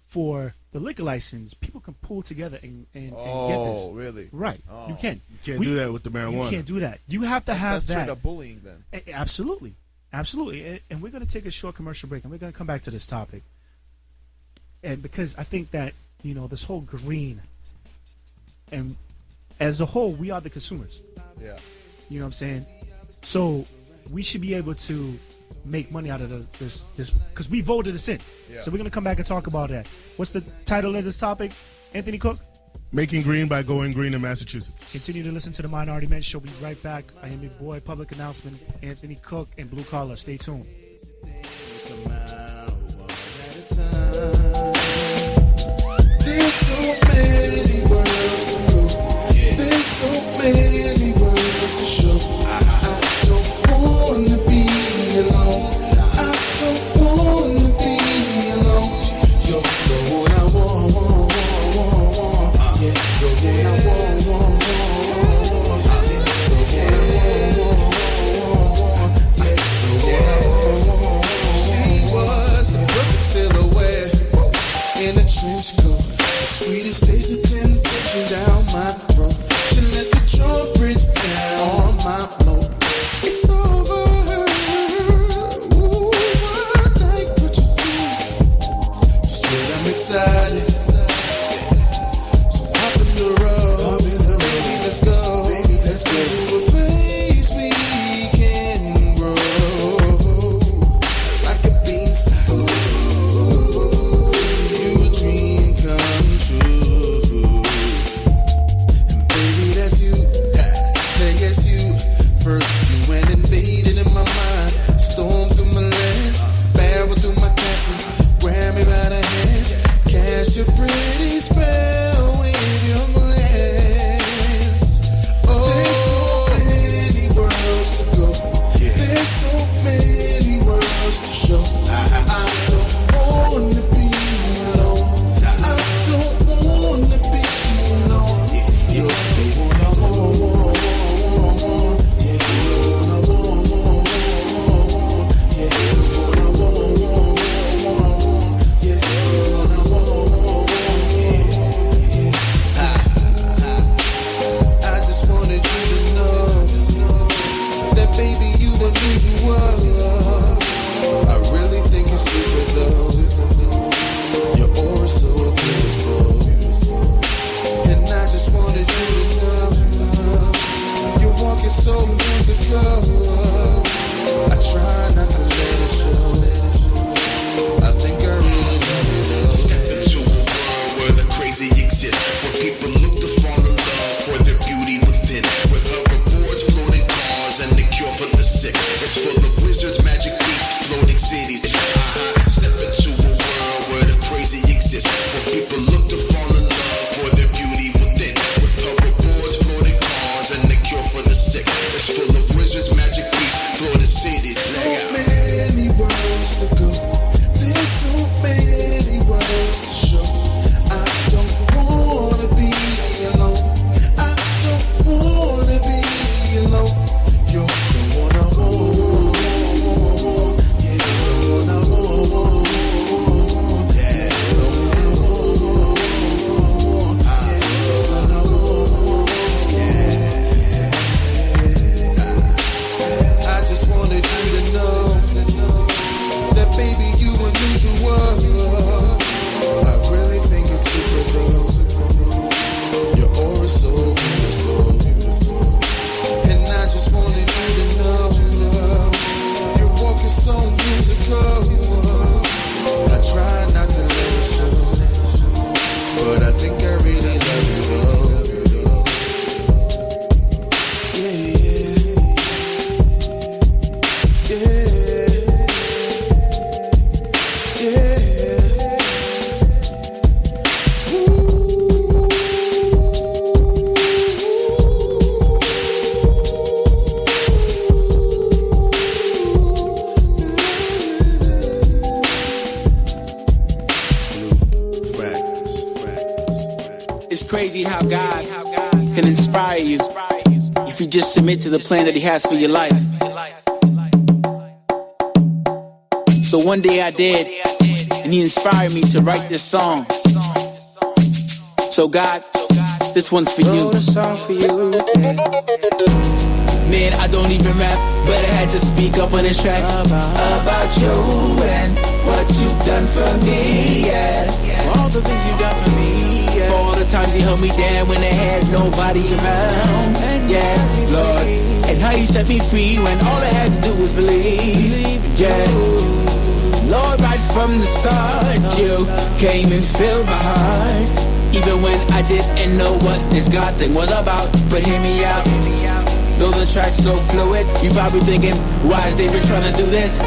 S4: for the liquor license, people can pull together and get this.
S5: Oh, really?
S4: Right.
S5: Oh.
S4: You can.
S3: You can't do that with the marijuana.
S4: You can't do that. You have to have
S5: That's
S4: that.
S5: straight up bullying then.
S4: Absolutely. Absolutely. And we're going to take a short commercial break, and we're going to come back to this topic. And because I think that, this whole green, and as a whole, we are the consumers.
S5: Yeah.
S4: You know what I'm saying? So we should be able to make money out of this because we voted us in.
S5: Yeah.
S4: So we're going to come back and talk about that. What's the title of this topic, Anthony Cook?
S3: Making green by going green in Massachusetts.
S4: Continue to listen to the Minority Men Show. We'll be right back. I am your boy, Public Announcement, Anthony Cook, and Blue Collar. Stay tuned.
S10: There's so many worlds to go. There's so many worlds to show. I don't wanna be alone. I don't wanna be alone. You're the one I want. Yeah, the one I want. Yeah, the one I want. She was the perfect silhouette in a trench coat. The sweetest taste of temptation down my throat. She let the trumpets down on my moat. It's over. Ooh, I like what you do. You said I'm excited. So hop in the road. Baby, let's go. Baby, let's go to a place we can grow like a beanstalk. Ooh, you dream come true. And baby, that's you. Yes, you. First, you went invaded in my mind. Stormed through my lens. Barrel through my castle. Grab me by the hands. Cast your
S11: crazy how God can inspire you if you just submit to the plan that He has for your life. So one day I did, and He inspired me to write this song. So God, this one's for you. Man, I don't even rap, but I had to speak up on this track about you and what you've done for me, yeah. For all the things you've done for me, yeah. For all the times you held me down when I had nobody around, yeah, Lord. And how you set me free when all I had to do was believe, yeah. Lord, right from the start, you came and filled my heart. Even when I didn't know what this God thing was about. But hear me out. Though the track's so fluid, you probably thinking, why is David trying to do this?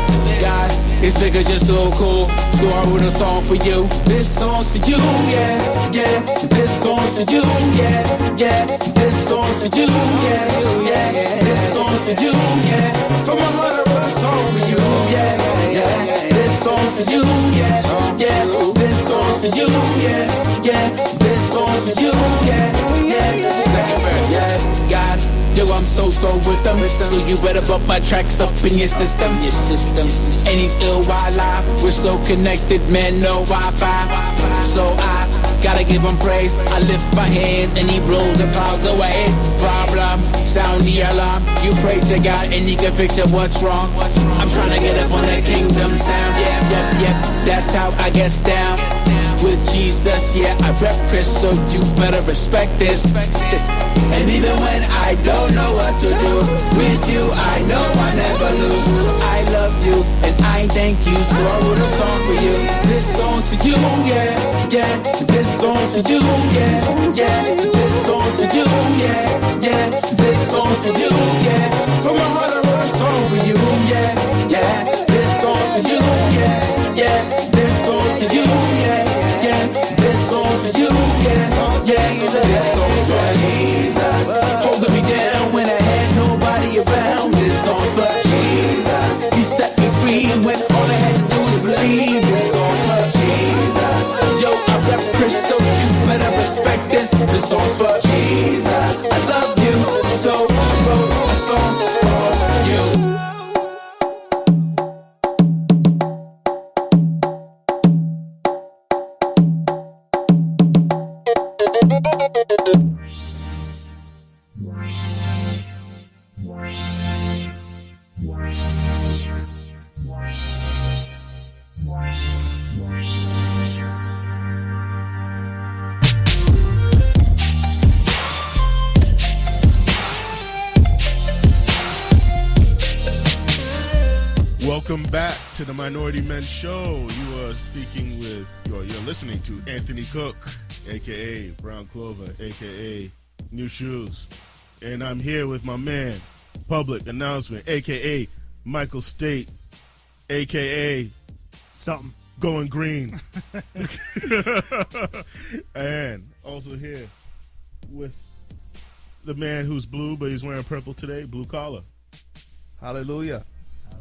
S11: God, it's because you're so cool. So I wrote a song for you. This song's for you, yeah, yeah. This song's for you, yeah, yeah. This song's for you, yeah, yeah, yeah. This song's for you, yeah. From my heart I wrote a song for you, yeah, yeah. This song's for you, yeah, yeah. This song's for you, yeah, yeah. This song's for you, yeah, yeah. Second verse, yeah. God, yo, I'm so with them. So you better bump my tracks up in your system. And he's ill while we're so connected, man, no Wi-Fi. So I gotta give him praise. I lift my hands and he blows the clouds away. Problem, sound the alarm. You pray to God and he can fix it, what's wrong? I'm trying to get up on that kingdom sound. Yeah, that's how I get down. With Jesus, yeah, I rep Chris, so you better respect this. And even when I don't know what to do, with you I know I never lose. So I love you and I thank you, so I wrote a song for you. This song's for you, yeah, yeah. This song's for you, yeah, yeah. This song's for you, yeah, yeah. This song's for you, yeah. From my heart I wrote a song for you, yeah, yeah. This song's for you, yeah, yeah. This song's for you, yeah, yeah. This song's for you, yeah, yeah. This song's for Jesus, holding me down when I had nobody around. This song's for Jesus, He set me free when all I had to do was believe. This song's for Jesus, yo, I rep Chris, so you better respect this. This song's for Jesus, I love you, so I wrote a song for you.
S3: Welcome back to the Minority Men Show. You are speaking with, you're listening to Anthony Cook, a.k.a. Brown Clover, a.k.a. New Shoes. And I'm here with my man, Public Announcement, a.k.a. Michael State, a.k.a.
S4: Something.
S3: Going Green. And also here with the man who's blue, but he's wearing purple today, Blue Collar.
S5: Hallelujah.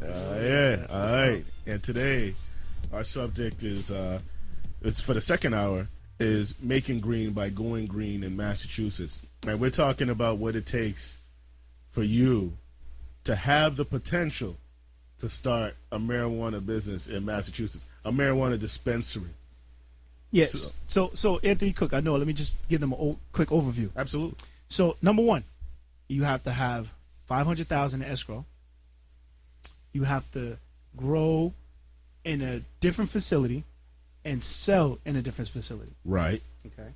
S3: Yeah, all right. And today, our subject is, it's for the second hour, is Making Green by Going Green in Massachusetts. And we're talking about what it takes for you to have the potential to start a marijuana business in Massachusetts, a marijuana dispensary.
S4: Yes. So Anthony Cook, I know. Let me just give them a quick overview.
S3: Absolutely.
S4: So number one, you have to have $500,000 in escrow. You have to grow in a different facility and sell in a different facility.
S3: Right.
S4: Okay.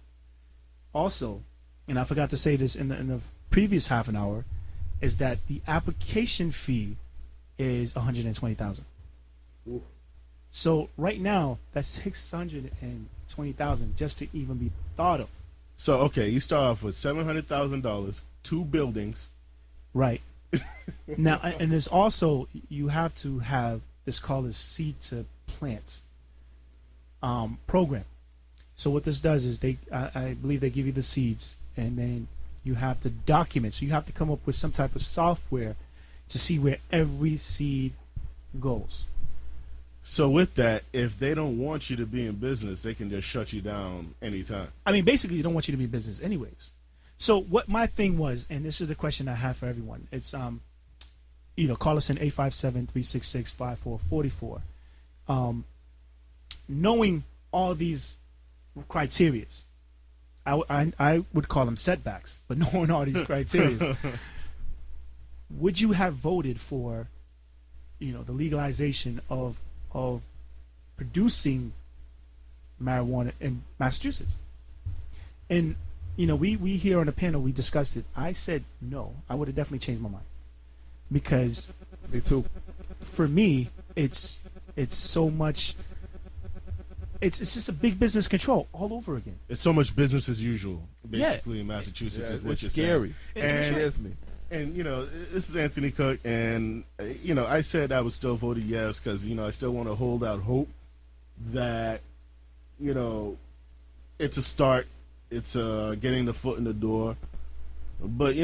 S4: Also, and I forgot to say this in the previous half an hour, is that the application fee is $120,000. So right now, that's $620,000 just to even be thought of.
S3: So okay, you start off with $700,000, 2 buildings.
S4: Right. Now, and there's also, you have to have this called a seed to plant program. So what this does is I believe they give you the seeds, and then you have to document. So you have to come up with some type of software to see where every seed goes.
S3: So with that, if they don't want you to be in business, they can just shut you down anytime.
S4: I mean, basically, they don't want you to be in business anyways. So what my thing was, and this is the question I have for everyone. It's call us in 857-366-5444. Knowing all these criterias, I would call them setbacks, but knowing all these criterias, would you have voted for, the legalization of producing marijuana in Massachusetts? And we here on the panel, we discussed it. I said no. I would have definitely changed my mind, because
S5: Me too.
S4: for me, it's so much. It's just a big business control all over again.
S3: It's so much business as usual, basically, in Massachusetts. is what
S5: It's
S3: you're
S5: scary.
S3: saying.
S5: It scares me.
S3: And this is Anthony Cook, and I said I would still vote yes because I still want to hold out hope that it's a start, it's getting the foot in the door. But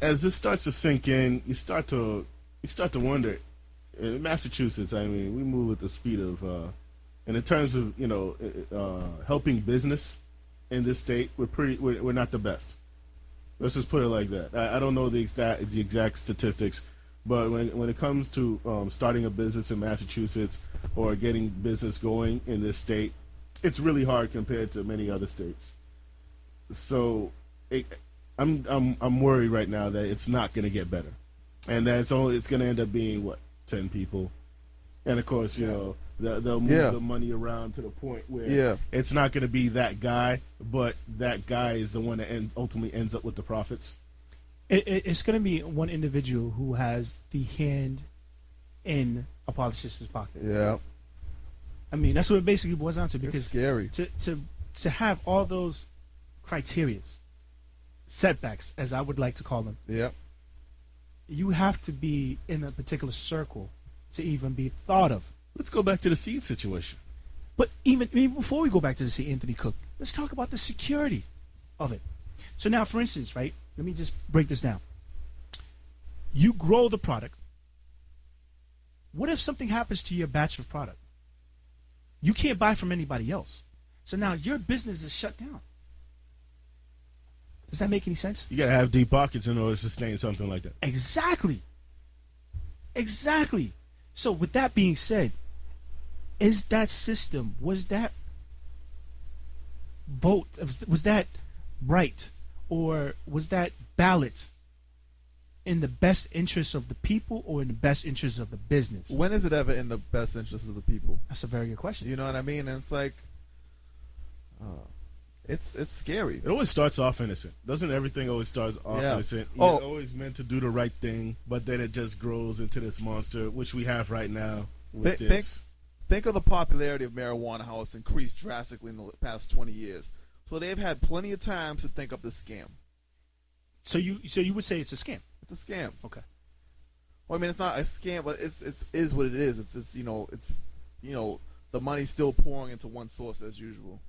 S3: as this starts to sink in, you start to wonder. In Massachusetts, I mean, we move at the speed of, and in terms of helping business in this state, we're not the best. Let's just put it like that. I don't know the exact statistics, but when it comes to starting a business in Massachusetts or getting business going in this state, it's really hard compared to many other states. So I'm worried right now that it's not going to get better, and that it's going to end up being 10 people, and of course they'll move the money around to the point where it's not going to be that guy, but that guy is the one that ultimately ends up with the profits.
S4: It's going to be one individual who has the hand in a politician's pocket.
S5: Yeah.
S4: I mean, that's what it basically boils down to. Because
S5: it's scary
S4: to have all those criterias, setbacks, as I would like to call them.
S5: Yeah.
S4: You have to be in a particular circle to even be thought of.
S3: Let's go back to the seed situation.
S4: But even before we go back to the seed, Anthony Cook, let's talk about the security of it. So now, for instance, right, let me just break this down. You grow the product. What if something happens to your batch of product? You can't buy from anybody else. So now your business is shut down. Does that make any sense?
S3: You got to have deep pockets in order to sustain something like that.
S4: Exactly. So with that being said, is that system, was that vote, was that right, or was that ballot in the best interest of the people or in the best interest of the business?
S5: When is it ever in the best interest of the people?
S4: That's a very good question.
S5: You know what I mean? And it's like, it's scary.
S3: It always starts off innocent. Doesn't everything always start off innocent? You're always meant to do the right thing, but then it just grows into this monster, which we have right now with this.
S5: Think of the popularity of marijuana, how it's increased drastically in the past 20 years. So they've had plenty of time to think up this scam.
S4: So you would say it's a scam?
S5: It's a scam.
S4: Okay.
S5: Well, I mean, it's not a scam, but it's is what it is. It's the money's still pouring into one source as usual.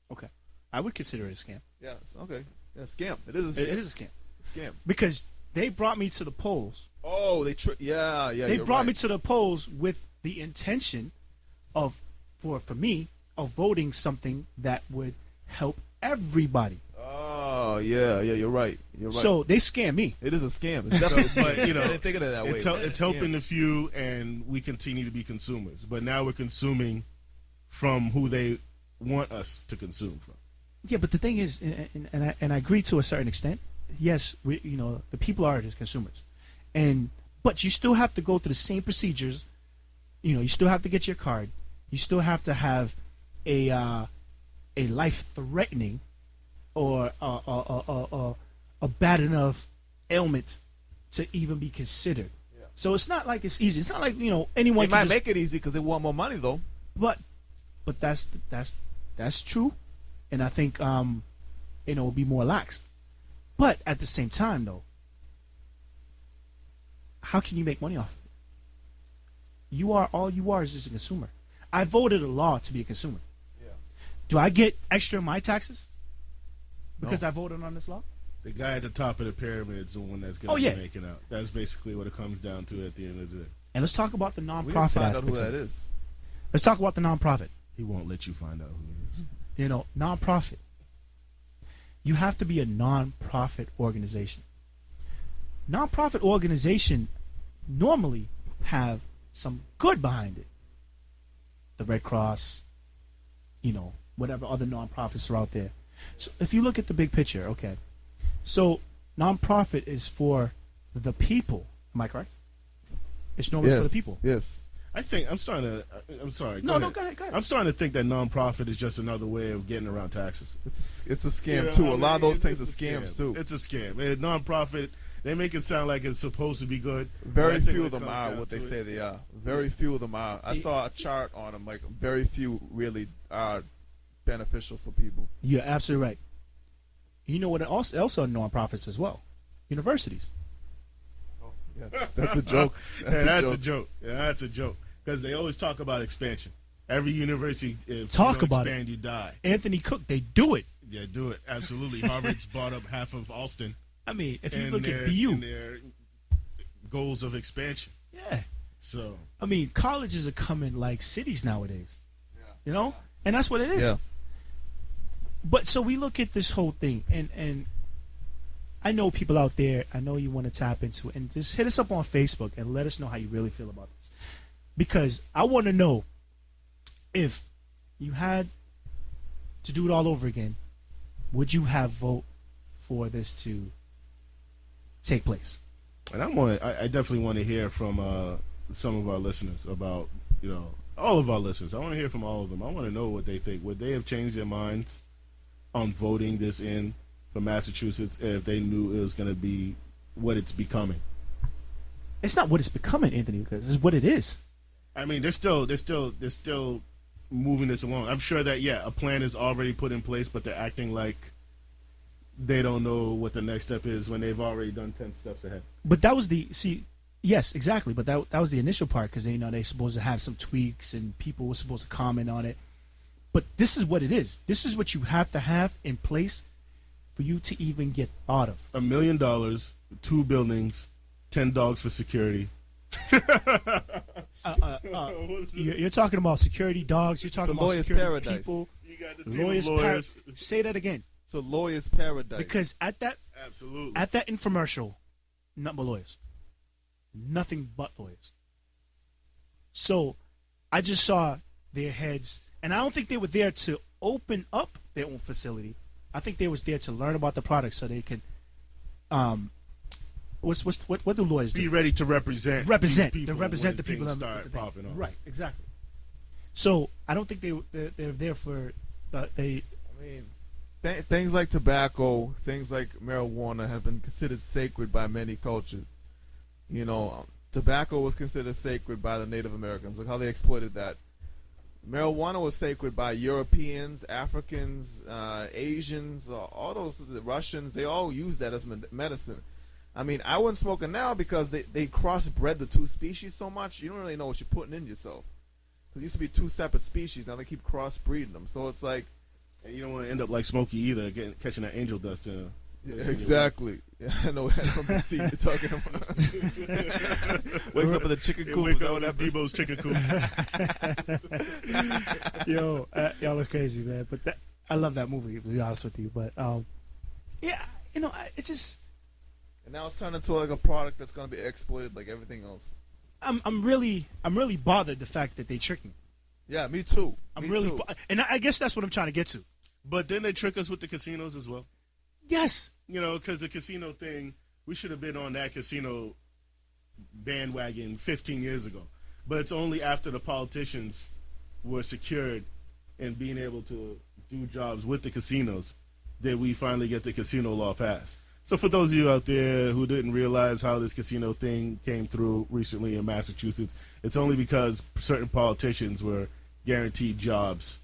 S4: Okay. I would consider it a scam.
S5: Yeah. Okay. Yeah, scam. It is a scam.
S4: It is a scam.
S5: Scam.
S4: Because they brought me to the polls.
S5: Oh, they
S4: brought me to the polls with the intention of, for me, of voting something that would help everybody.
S5: Oh, yeah, you're right.
S4: So they scam me.
S5: It is a scam. It's definitely a scam.
S3: But,
S5: I didn't think of it that way.
S3: It's helping the few, and we continue to be consumers. But now we're consuming from who they want us to consume from.
S4: Yeah, but the thing is, and I agree to a certain extent. Yes, the people are just consumers, but you still have to go through the same procedures. You still have to get your card. You still have to have a life-threatening or a bad enough ailment to even be considered. Yeah. So it's not like it's easy. It's not like anyone.
S5: They might make it easy because they want more money, though.
S4: But that's true, and I think it'll be more lax. But at the same time, though, how can you make money off of it? All you are is just a consumer. I voted a law to be a consumer. Yeah. Do I get extra in my taxes because I voted on this law?
S3: The guy at the top of the pyramid is the one that's going to be making out. That's basically what it comes down to at the end of the day.
S4: And let's talk about the nonprofit
S5: we find
S4: aspect.
S5: out who that is.
S4: Let's talk about the nonprofit.
S3: He won't let you find out who he is.
S4: You know, nonprofit. You have to be a nonprofit organization. Nonprofit organization normally have some good behind it. The Red Cross, you know, whatever other nonprofits are out there. So if you look at the big picture, okay. So nonprofit is for the people. Am I correct? It's normally for the people.
S5: Yes.
S3: I think I'm starting to. I'm sorry.
S4: Go ahead.
S3: I'm starting to think that nonprofit is just another way of getting around taxes.
S5: It's a scam too. A lot of those things are scams too.
S3: It's a scam. And nonprofit, they make it sound like it's supposed to be good.
S5: Very few of them are what they say they are. Very few of them are. I saw a chart on them. Like very few really are beneficial for people.
S4: You're absolutely right. You know what? Also nonprofits as well. Universities.
S5: Yeah, that's a joke.
S3: That's a joke. Yeah, that's a joke. Because they always talk about expansion. Every university, if
S4: talk
S3: you don't
S4: about
S3: expand,
S4: it.
S3: you die.
S4: Anthony Cook, they do it.
S3: Yeah, do it. Absolutely. Harvard's bought up half of Austin.
S4: I mean, if you
S3: and
S4: look
S3: their,
S4: at BU,
S3: and their goals of expansion.
S4: Yeah.
S3: So
S4: I mean, colleges are coming like cities nowadays. You know, and that's what it is.
S5: Yeah.
S4: But so we look at this whole thing, and I know people out there. I know you want to tap into it, and just hit us up on Facebook and let us know how you really feel about this, because I want to know if you had to do it all over again, would you have vote for this to take place?
S3: And I definitely want to hear from some of our listeners about, you know, all of our listeners. I want to hear from all of them. I want to know what they think. Would they have changed their minds on voting this in for Massachusetts if they knew it was going to be what it's becoming?
S4: It's not what it's becoming, Anthony, because it's what it is.
S3: I mean, they're still moving this along. I'm sure that a plan is already put in place, but they're acting like they don't know what the next step is when they've already done 10 steps ahead.
S4: But that was yes, exactly. But that was the initial part, because they're supposed to have some tweaks and people were supposed to comment on it. But this is what it is. This is what you have to have in place for you to even get thought of.
S3: $1 million, 2 buildings, 10 dogs for security.
S4: You're talking about security dogs. You're talking about security
S5: paradise.
S4: people.
S3: You got the team of lawyers.
S4: Say that again.
S5: It's a lawyer's paradise.
S4: Because at that infomercial, nothing but lawyers. Nothing but lawyers. So I just saw their heads, and I don't think they were there to open up their own facility. I think they was there to learn about the product so they could what do lawyers do?
S3: Be ready to represent people.
S4: To represent the
S3: when
S4: people
S3: things
S4: that
S3: start popping off.
S4: Right, exactly. So I don't think they're there for
S5: things like tobacco, things like marijuana have been considered sacred by many cultures. You know, tobacco was considered sacred by the Native Americans. Look how they exploited that. Marijuana was sacred by Europeans, Africans, Asians, all those, the Russians. They all used that as medicine. I mean, I wouldn't smoke it now because they crossbred the two species so much. You don't really know what you're putting in yourself. Because it used to be 2 separate species. Now they keep crossbreeding them. So it's like...
S3: And you don't want to end up like Smokey either, catching that angel dust.
S5: Exactly. Yeah, I know from the seat you're talking about. Wakes up in the chicken coop.
S3: Wake up at Debo's chicken coop.
S4: Yo, y'all are crazy, man. But I love that movie, to be honest with you. But yeah, you know, it's just...
S5: And now it's turned into like a product that's going to be exploited like everything else.
S4: I'm really bothered the fact that they tricked me.
S5: Yeah, me too.
S4: And I guess that's what I'm trying to get to.
S3: But then they trick us with the casinos as well.
S4: Yes.
S3: You know, because the casino thing, we should have been on that casino bandwagon 15 years ago. But it's only after the politicians were secured and being able to do jobs with the casinos that we finally get the casino law passed. So for those of you out there who didn't realize how this casino thing came through recently in Massachusetts, it's only because certain politicians were guaranteed jobs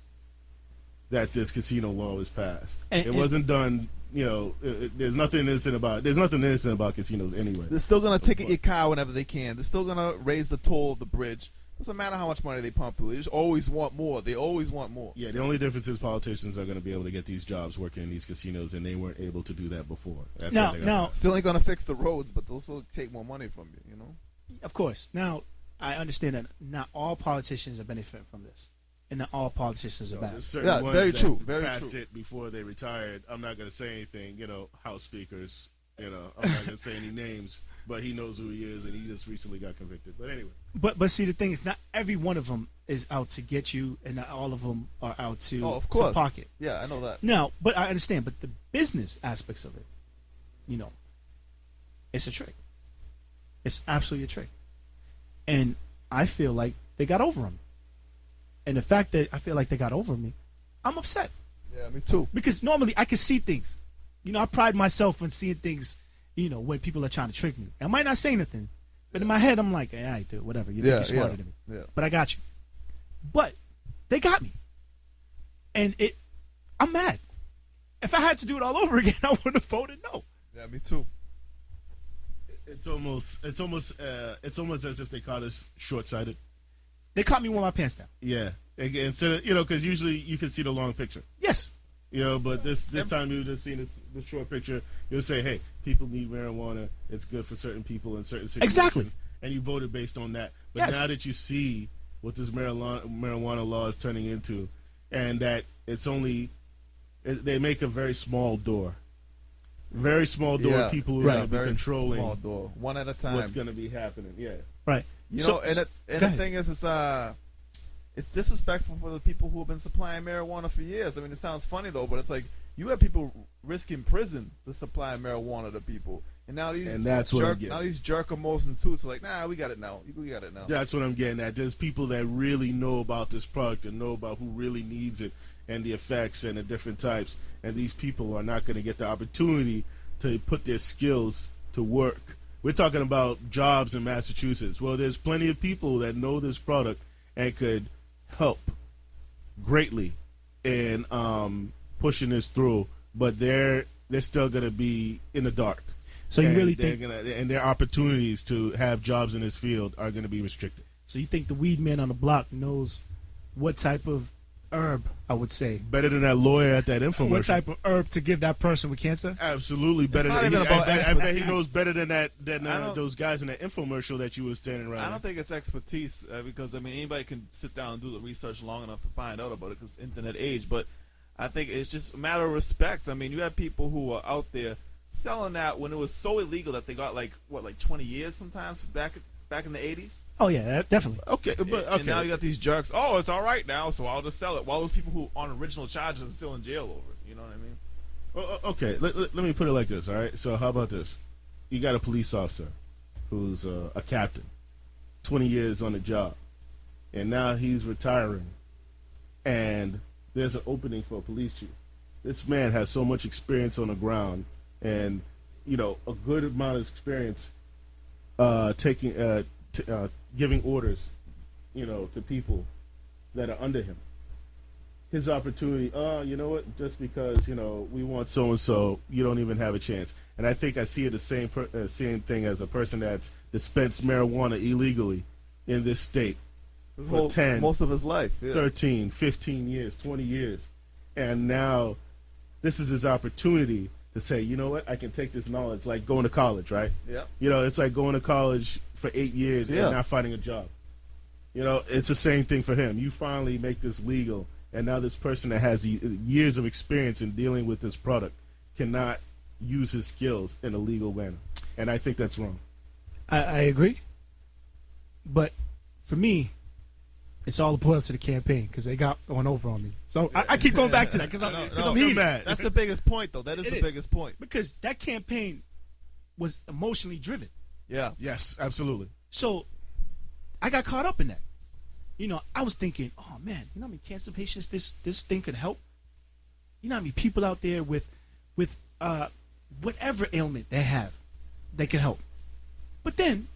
S3: that this casino law was passed. It wasn't done, you know, there's nothing innocent about casinos anyway.
S5: They're still going to ticket your car whenever they can. They're still going to raise the toll of the bridge. Doesn't matter how much money they pump through. They just always want more. They always want more.
S3: Yeah, the only difference is politicians are going to be able to get these jobs working in these casinos, and they weren't able to do that before.
S4: Now,
S5: still ain't going to fix the roads, but they'll still take more money from you, you know?
S4: Of course. Now, I understand that not all politicians are benefiting from this, and not all politicians are bad.
S3: There's certain ones
S12: very
S3: that
S12: true. Very
S3: passed
S12: true.
S3: it before they retired. I'm not going to say anything. House speakers. I'm not going to say any names, but he knows who he is, and he just recently got convicted. But anyway.
S4: But see, the thing is, not every one of them is out to get you, and not all of them are out to,
S12: Oh, of course.
S4: to pocket.
S12: Yeah, I know that.
S4: No, but I understand. But the business aspects of it, it's a trick. It's absolutely a trick. And I feel like they got over him. And the fact that I feel like they got over me, I'm upset.
S12: Yeah, me too.
S4: Because normally I can see things. I pride myself on seeing things, when people are trying to trick me. I might not say anything, but in my head I'm like, hey, I do whatever. You think you're smarter than me.
S12: Yeah.
S4: But I got you. But they got me. And I'm mad. If I had to do it all over again, I would have voted no.
S12: Yeah, me too.
S3: It's almost as if they caught us short-sighted.
S4: They caught me with my pants down.
S3: Yeah, instead of because usually you can see the long picture.
S4: Yes.
S3: But this time you just seen the short picture. You'll say, hey, people need marijuana. It's good for certain people in certain situations.
S4: Exactly.
S3: And you voted based on that. But
S4: Yes.
S3: now that you see what this marijuana law is turning into, and that they make a very small door. Very small door.
S12: Yeah.
S3: People who are going to be
S12: Very
S3: controlling
S12: small door, one at a time.
S3: what's going to be happening. Yeah.
S4: Right.
S12: The thing is, it's disrespectful for the people who have been supplying marijuana for years. I mean, it sounds funny though, but it's like you have people risking prison to supply marijuana to people, and now these jerkamos in suits are like, nah, we got it now. We got it now.
S3: That's what I'm getting at. There's people that really know about this product and know about who really needs it and the effects and the different types, and these people are not going to get the opportunity to put their skills to work. We're talking about jobs in Massachusetts. Well, there's plenty of people that know this product and could help greatly in pushing this through, but they're still going to be in the dark.
S4: So you really think
S3: and their opportunities to have jobs in this field are going to be restricted.
S4: So you think the weed man on the block knows what type of herb, I would say,
S3: better than that lawyer at that infomercial?
S4: what type of herb to give that person with cancer?
S3: Absolutely better.
S12: It's not
S3: Than
S12: even about
S3: I bet he
S12: expertise.
S3: knows better than those guys in that infomercial that you were standing around.
S12: I don't think it's expertise because anybody can sit down and do the research long enough to find out about it because internet age. But I think it's just a matter of respect. I mean, you have people who are out there selling that when it was so illegal that they got like 20 years sometimes back in the 80s.
S4: Oh yeah, definitely.
S3: Okay, but
S12: And now you got these jerks. Oh, it's all right now, so I'll just sell it. While those people who on original charges are still in jail over it. You know what I mean?
S3: Well, okay, let me put it like this. All right, so how about this? You got a police officer who's a captain, 20 years on the job, and now he's retiring, and there's an opening for a police chief. This man has so much experience on the ground, and a good amount of experience giving orders, to people that are under him. His opportunity, you know what? Just because we want so and so, you don't even have a chance. And I think I see it the same thing as a person that's dispensed marijuana illegally in this state for 10,
S12: most of his life,
S3: 13, 15 years, 20 years, and now this is his opportunity to say, you know what, I can take this knowledge, like going to college, right?
S12: Yeah.
S3: It's like going to college for 8 years and not finding a job. It's the same thing for him. You finally make this legal, and now this person that has years of experience in dealing with this product cannot use his skills in a legal manner. And I think that's wrong.
S4: I agree. But for me, it's all a to the campaign because they got one over on me. So I keep going back to that because I'm heated.
S12: That's the biggest point, though. That is the biggest point.
S4: Because that campaign was emotionally driven.
S12: Yeah.
S3: Yes, absolutely.
S4: So I got caught up in that. I was thinking, oh man, how many cancer patients this thing could help? How many people out there with whatever ailment they have, they can help. But then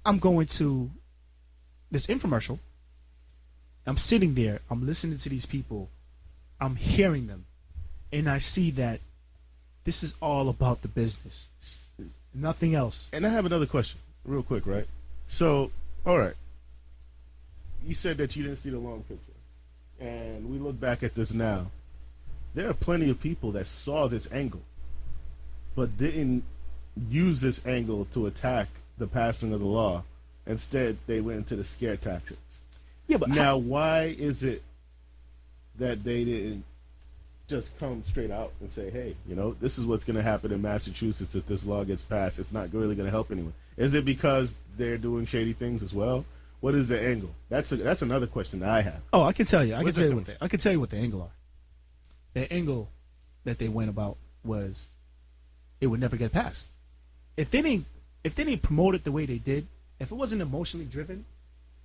S4: I'm going to this infomercial. I'm sitting there. I'm listening to these people. I'm hearing them, and I see that this is all about the business. It's nothing else.
S3: And I have another question, real quick, right? So, all right. You said that you didn't see the long picture, and we look back at this now. There are plenty of people that saw this angle, but didn't use this angle to attack the passing of the law Instead, they went into the scare tactics.
S4: Yeah, but
S3: now, why is it that they didn't just come straight out and say, hey, this is what's going to happen in Massachusetts if this law gets passed. It's not really going to help anyone. Is it because they're doing shady things as well? What is the angle? That's another question that I have.
S4: Oh, I can tell you. I can tell you what the angle are. The angle that they went about was it would never get passed. If they didn't promote it the way they did, if it wasn't emotionally driven,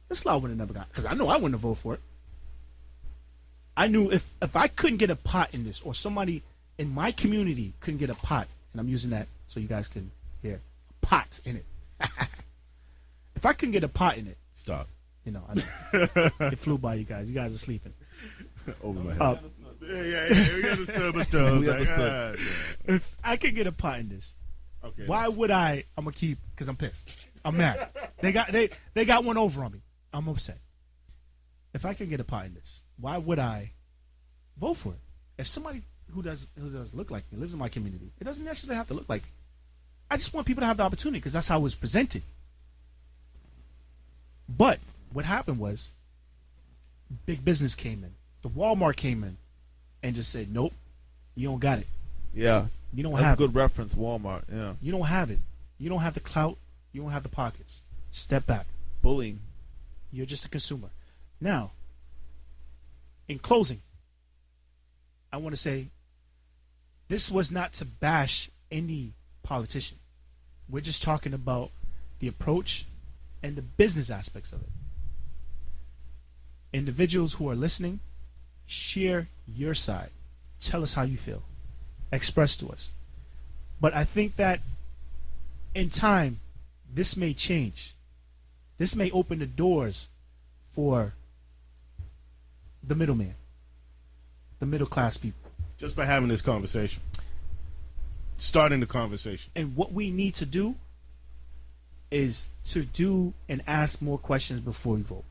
S4: this law would have never got. Because I know I wouldn't have voted for it. I knew if I couldn't get a pot in this, or somebody in my community couldn't get a pot, and I'm using that so you guys can hear a pot in it. If I couldn't get a pot in it,
S3: stop.
S4: I know. It flew by you guys. You guys are sleeping.
S3: Over my head. Yeah. We understood.
S4: If I could get a pot in this,
S3: okay,
S4: why would I? I'm gonna keep because I'm pissed. I'm mad. They got one over on me. I'm upset. If I can get a pot in this, why would I vote for it? If somebody who does look like me lives in my community, it doesn't necessarily have to look like me. I just want people to have the opportunity because that's how it was presented. But what happened was, big business came in. The Walmart came in and just said, nope, you don't got it.
S5: Yeah.
S4: You don't
S5: That's
S4: have
S5: a good
S4: it.
S5: reference, Walmart. Yeah.
S4: You don't have it. You don't have the clout. You don't have the pockets. Step back.
S5: Bullying.
S4: You're just a consumer. Now, in closing, I want to say this was not to bash any politician. We're just talking about the approach and the business aspects of it. Individuals who are listening, share your side. Tell us how you feel. Express to us. But I think that in time, this may change. This may open the doors for the middleman, the middle class people.
S3: Just by having this conversation. Starting the conversation.
S4: And what we need to do is to do and ask more questions before we vote.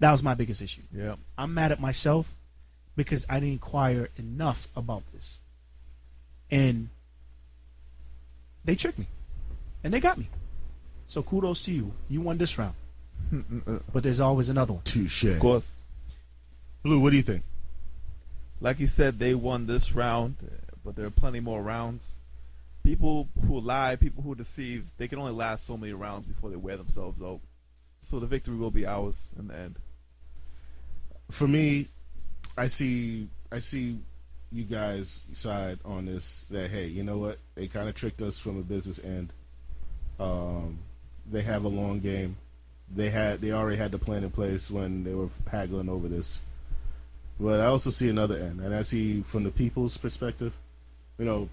S4: That was my biggest issue.
S5: Yeah.
S4: I'm mad at myself because I didn't inquire enough about this. And they tricked me. And they got me. So kudos to you. You won this round. But there's always another one.
S3: Touche.
S5: Of course.
S3: Blue, what do you think?
S5: Like you said, they won this round, but there are plenty more rounds. People who lie, people who deceive, they can only last so many rounds before they wear themselves out. So the victory will be ours in the end.
S3: For me, I see you guys' side on this, that hey, you know what? They kind of tricked us from a business end. They have a long game. They already had the plan in place when they were haggling over this. But I also see another end, and I see from the people's perspective,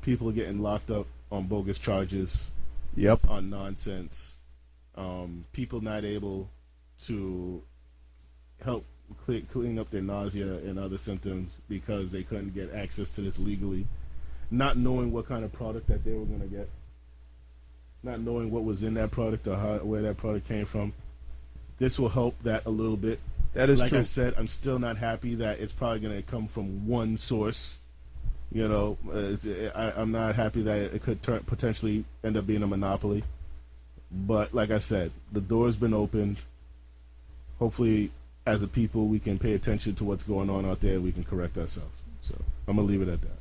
S3: people getting locked up on bogus charges, on nonsense, people not able to help clean up their nausea and other symptoms because they couldn't get access to this legally, not knowing what kind of product that they were going to get, not knowing what was in that product or where that product came from. This will help that a little bit.
S5: That is
S3: like
S5: true.
S3: I said, I'm still not happy that it's probably going to come from one source. I'm not happy that it could potentially end up being a monopoly. But like I said, the door's been opened. Hopefully, as a people, we can pay attention to what's going on out there. We can correct ourselves. So I'm going to leave it at that.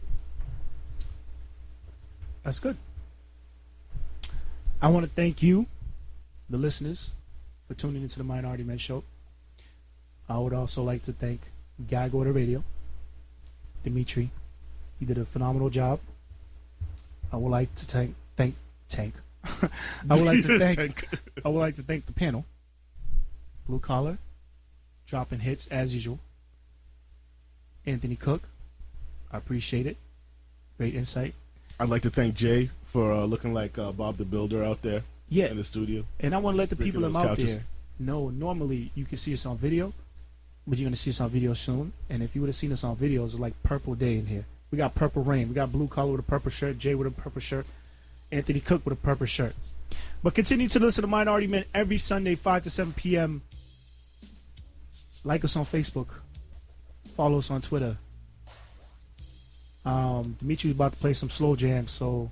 S4: That's good. I want to thank you, the listeners, for tuning into the Minority Men Show. I would also like to thank Gag Order Radio, Dimitri. He did a phenomenal job. I would like to thank Tank. I would like to thank the panel. Blue Collar, dropping hits as usual. Anthony Cook, I appreciate it. Great insight.
S3: I'd like to thank Jay for looking like Bob the Builder out there in the studio.
S4: And I want to let the people
S3: those
S4: out
S3: couches.
S4: there know, normally you can see us on video, but you're going to see us on video soon. And if you would have seen us on video, it's like Purple Day in here. We got Purple Rain. We got Blue Collar with a purple shirt, Jay with a purple shirt, Anthony Cook with a purple shirt. But continue to listen to Minority Men every Sunday, 5 to 7 p.m. Like us on Facebook. Follow us on Twitter. Dimitri's about to play some slow jams, so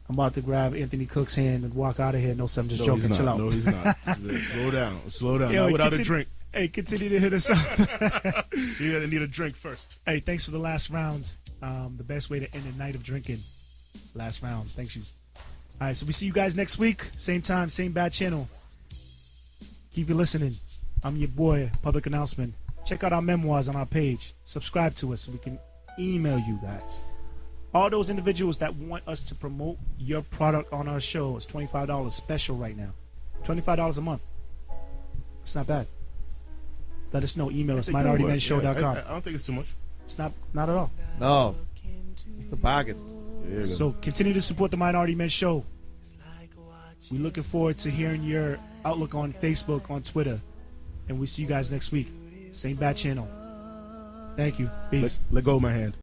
S4: I'm about to grab Anthony Cook's hand and walk out of here. No, sir, I'm just
S3: No,
S4: joking.
S3: he's
S4: Chill
S3: not.
S4: out.
S3: No, he's not. Slow down. Slow down.
S4: Yo,
S3: Not without
S4: continue-
S3: a drink.
S4: Hey, continue to hit us up.
S3: You're going to need a drink first.
S4: Hey, thanks for the last round. The best way to end a night of drinking. Last round. Thanks you. All right, so we see you guys next week. Same time, same bad channel. Keep it listening. I'm your boy, Public Announcement. Check out our memoirs on our page. Subscribe to us so we can email you guys. All those individuals that want us to promote your product on our show, it's $25 special right now. $25 a month. It's not bad. Let us know. Email us, minoritymenShow.com.
S3: I don't think it's too much.
S4: It's not at all.
S12: No. It's a bargain.
S3: There you go.
S4: So continue to support the Minority Men Show. We're looking forward to hearing your outlook on Facebook, on Twitter. And we see you guys next week. Same bad channel. Thank you. Peace.
S3: Let go of my hand.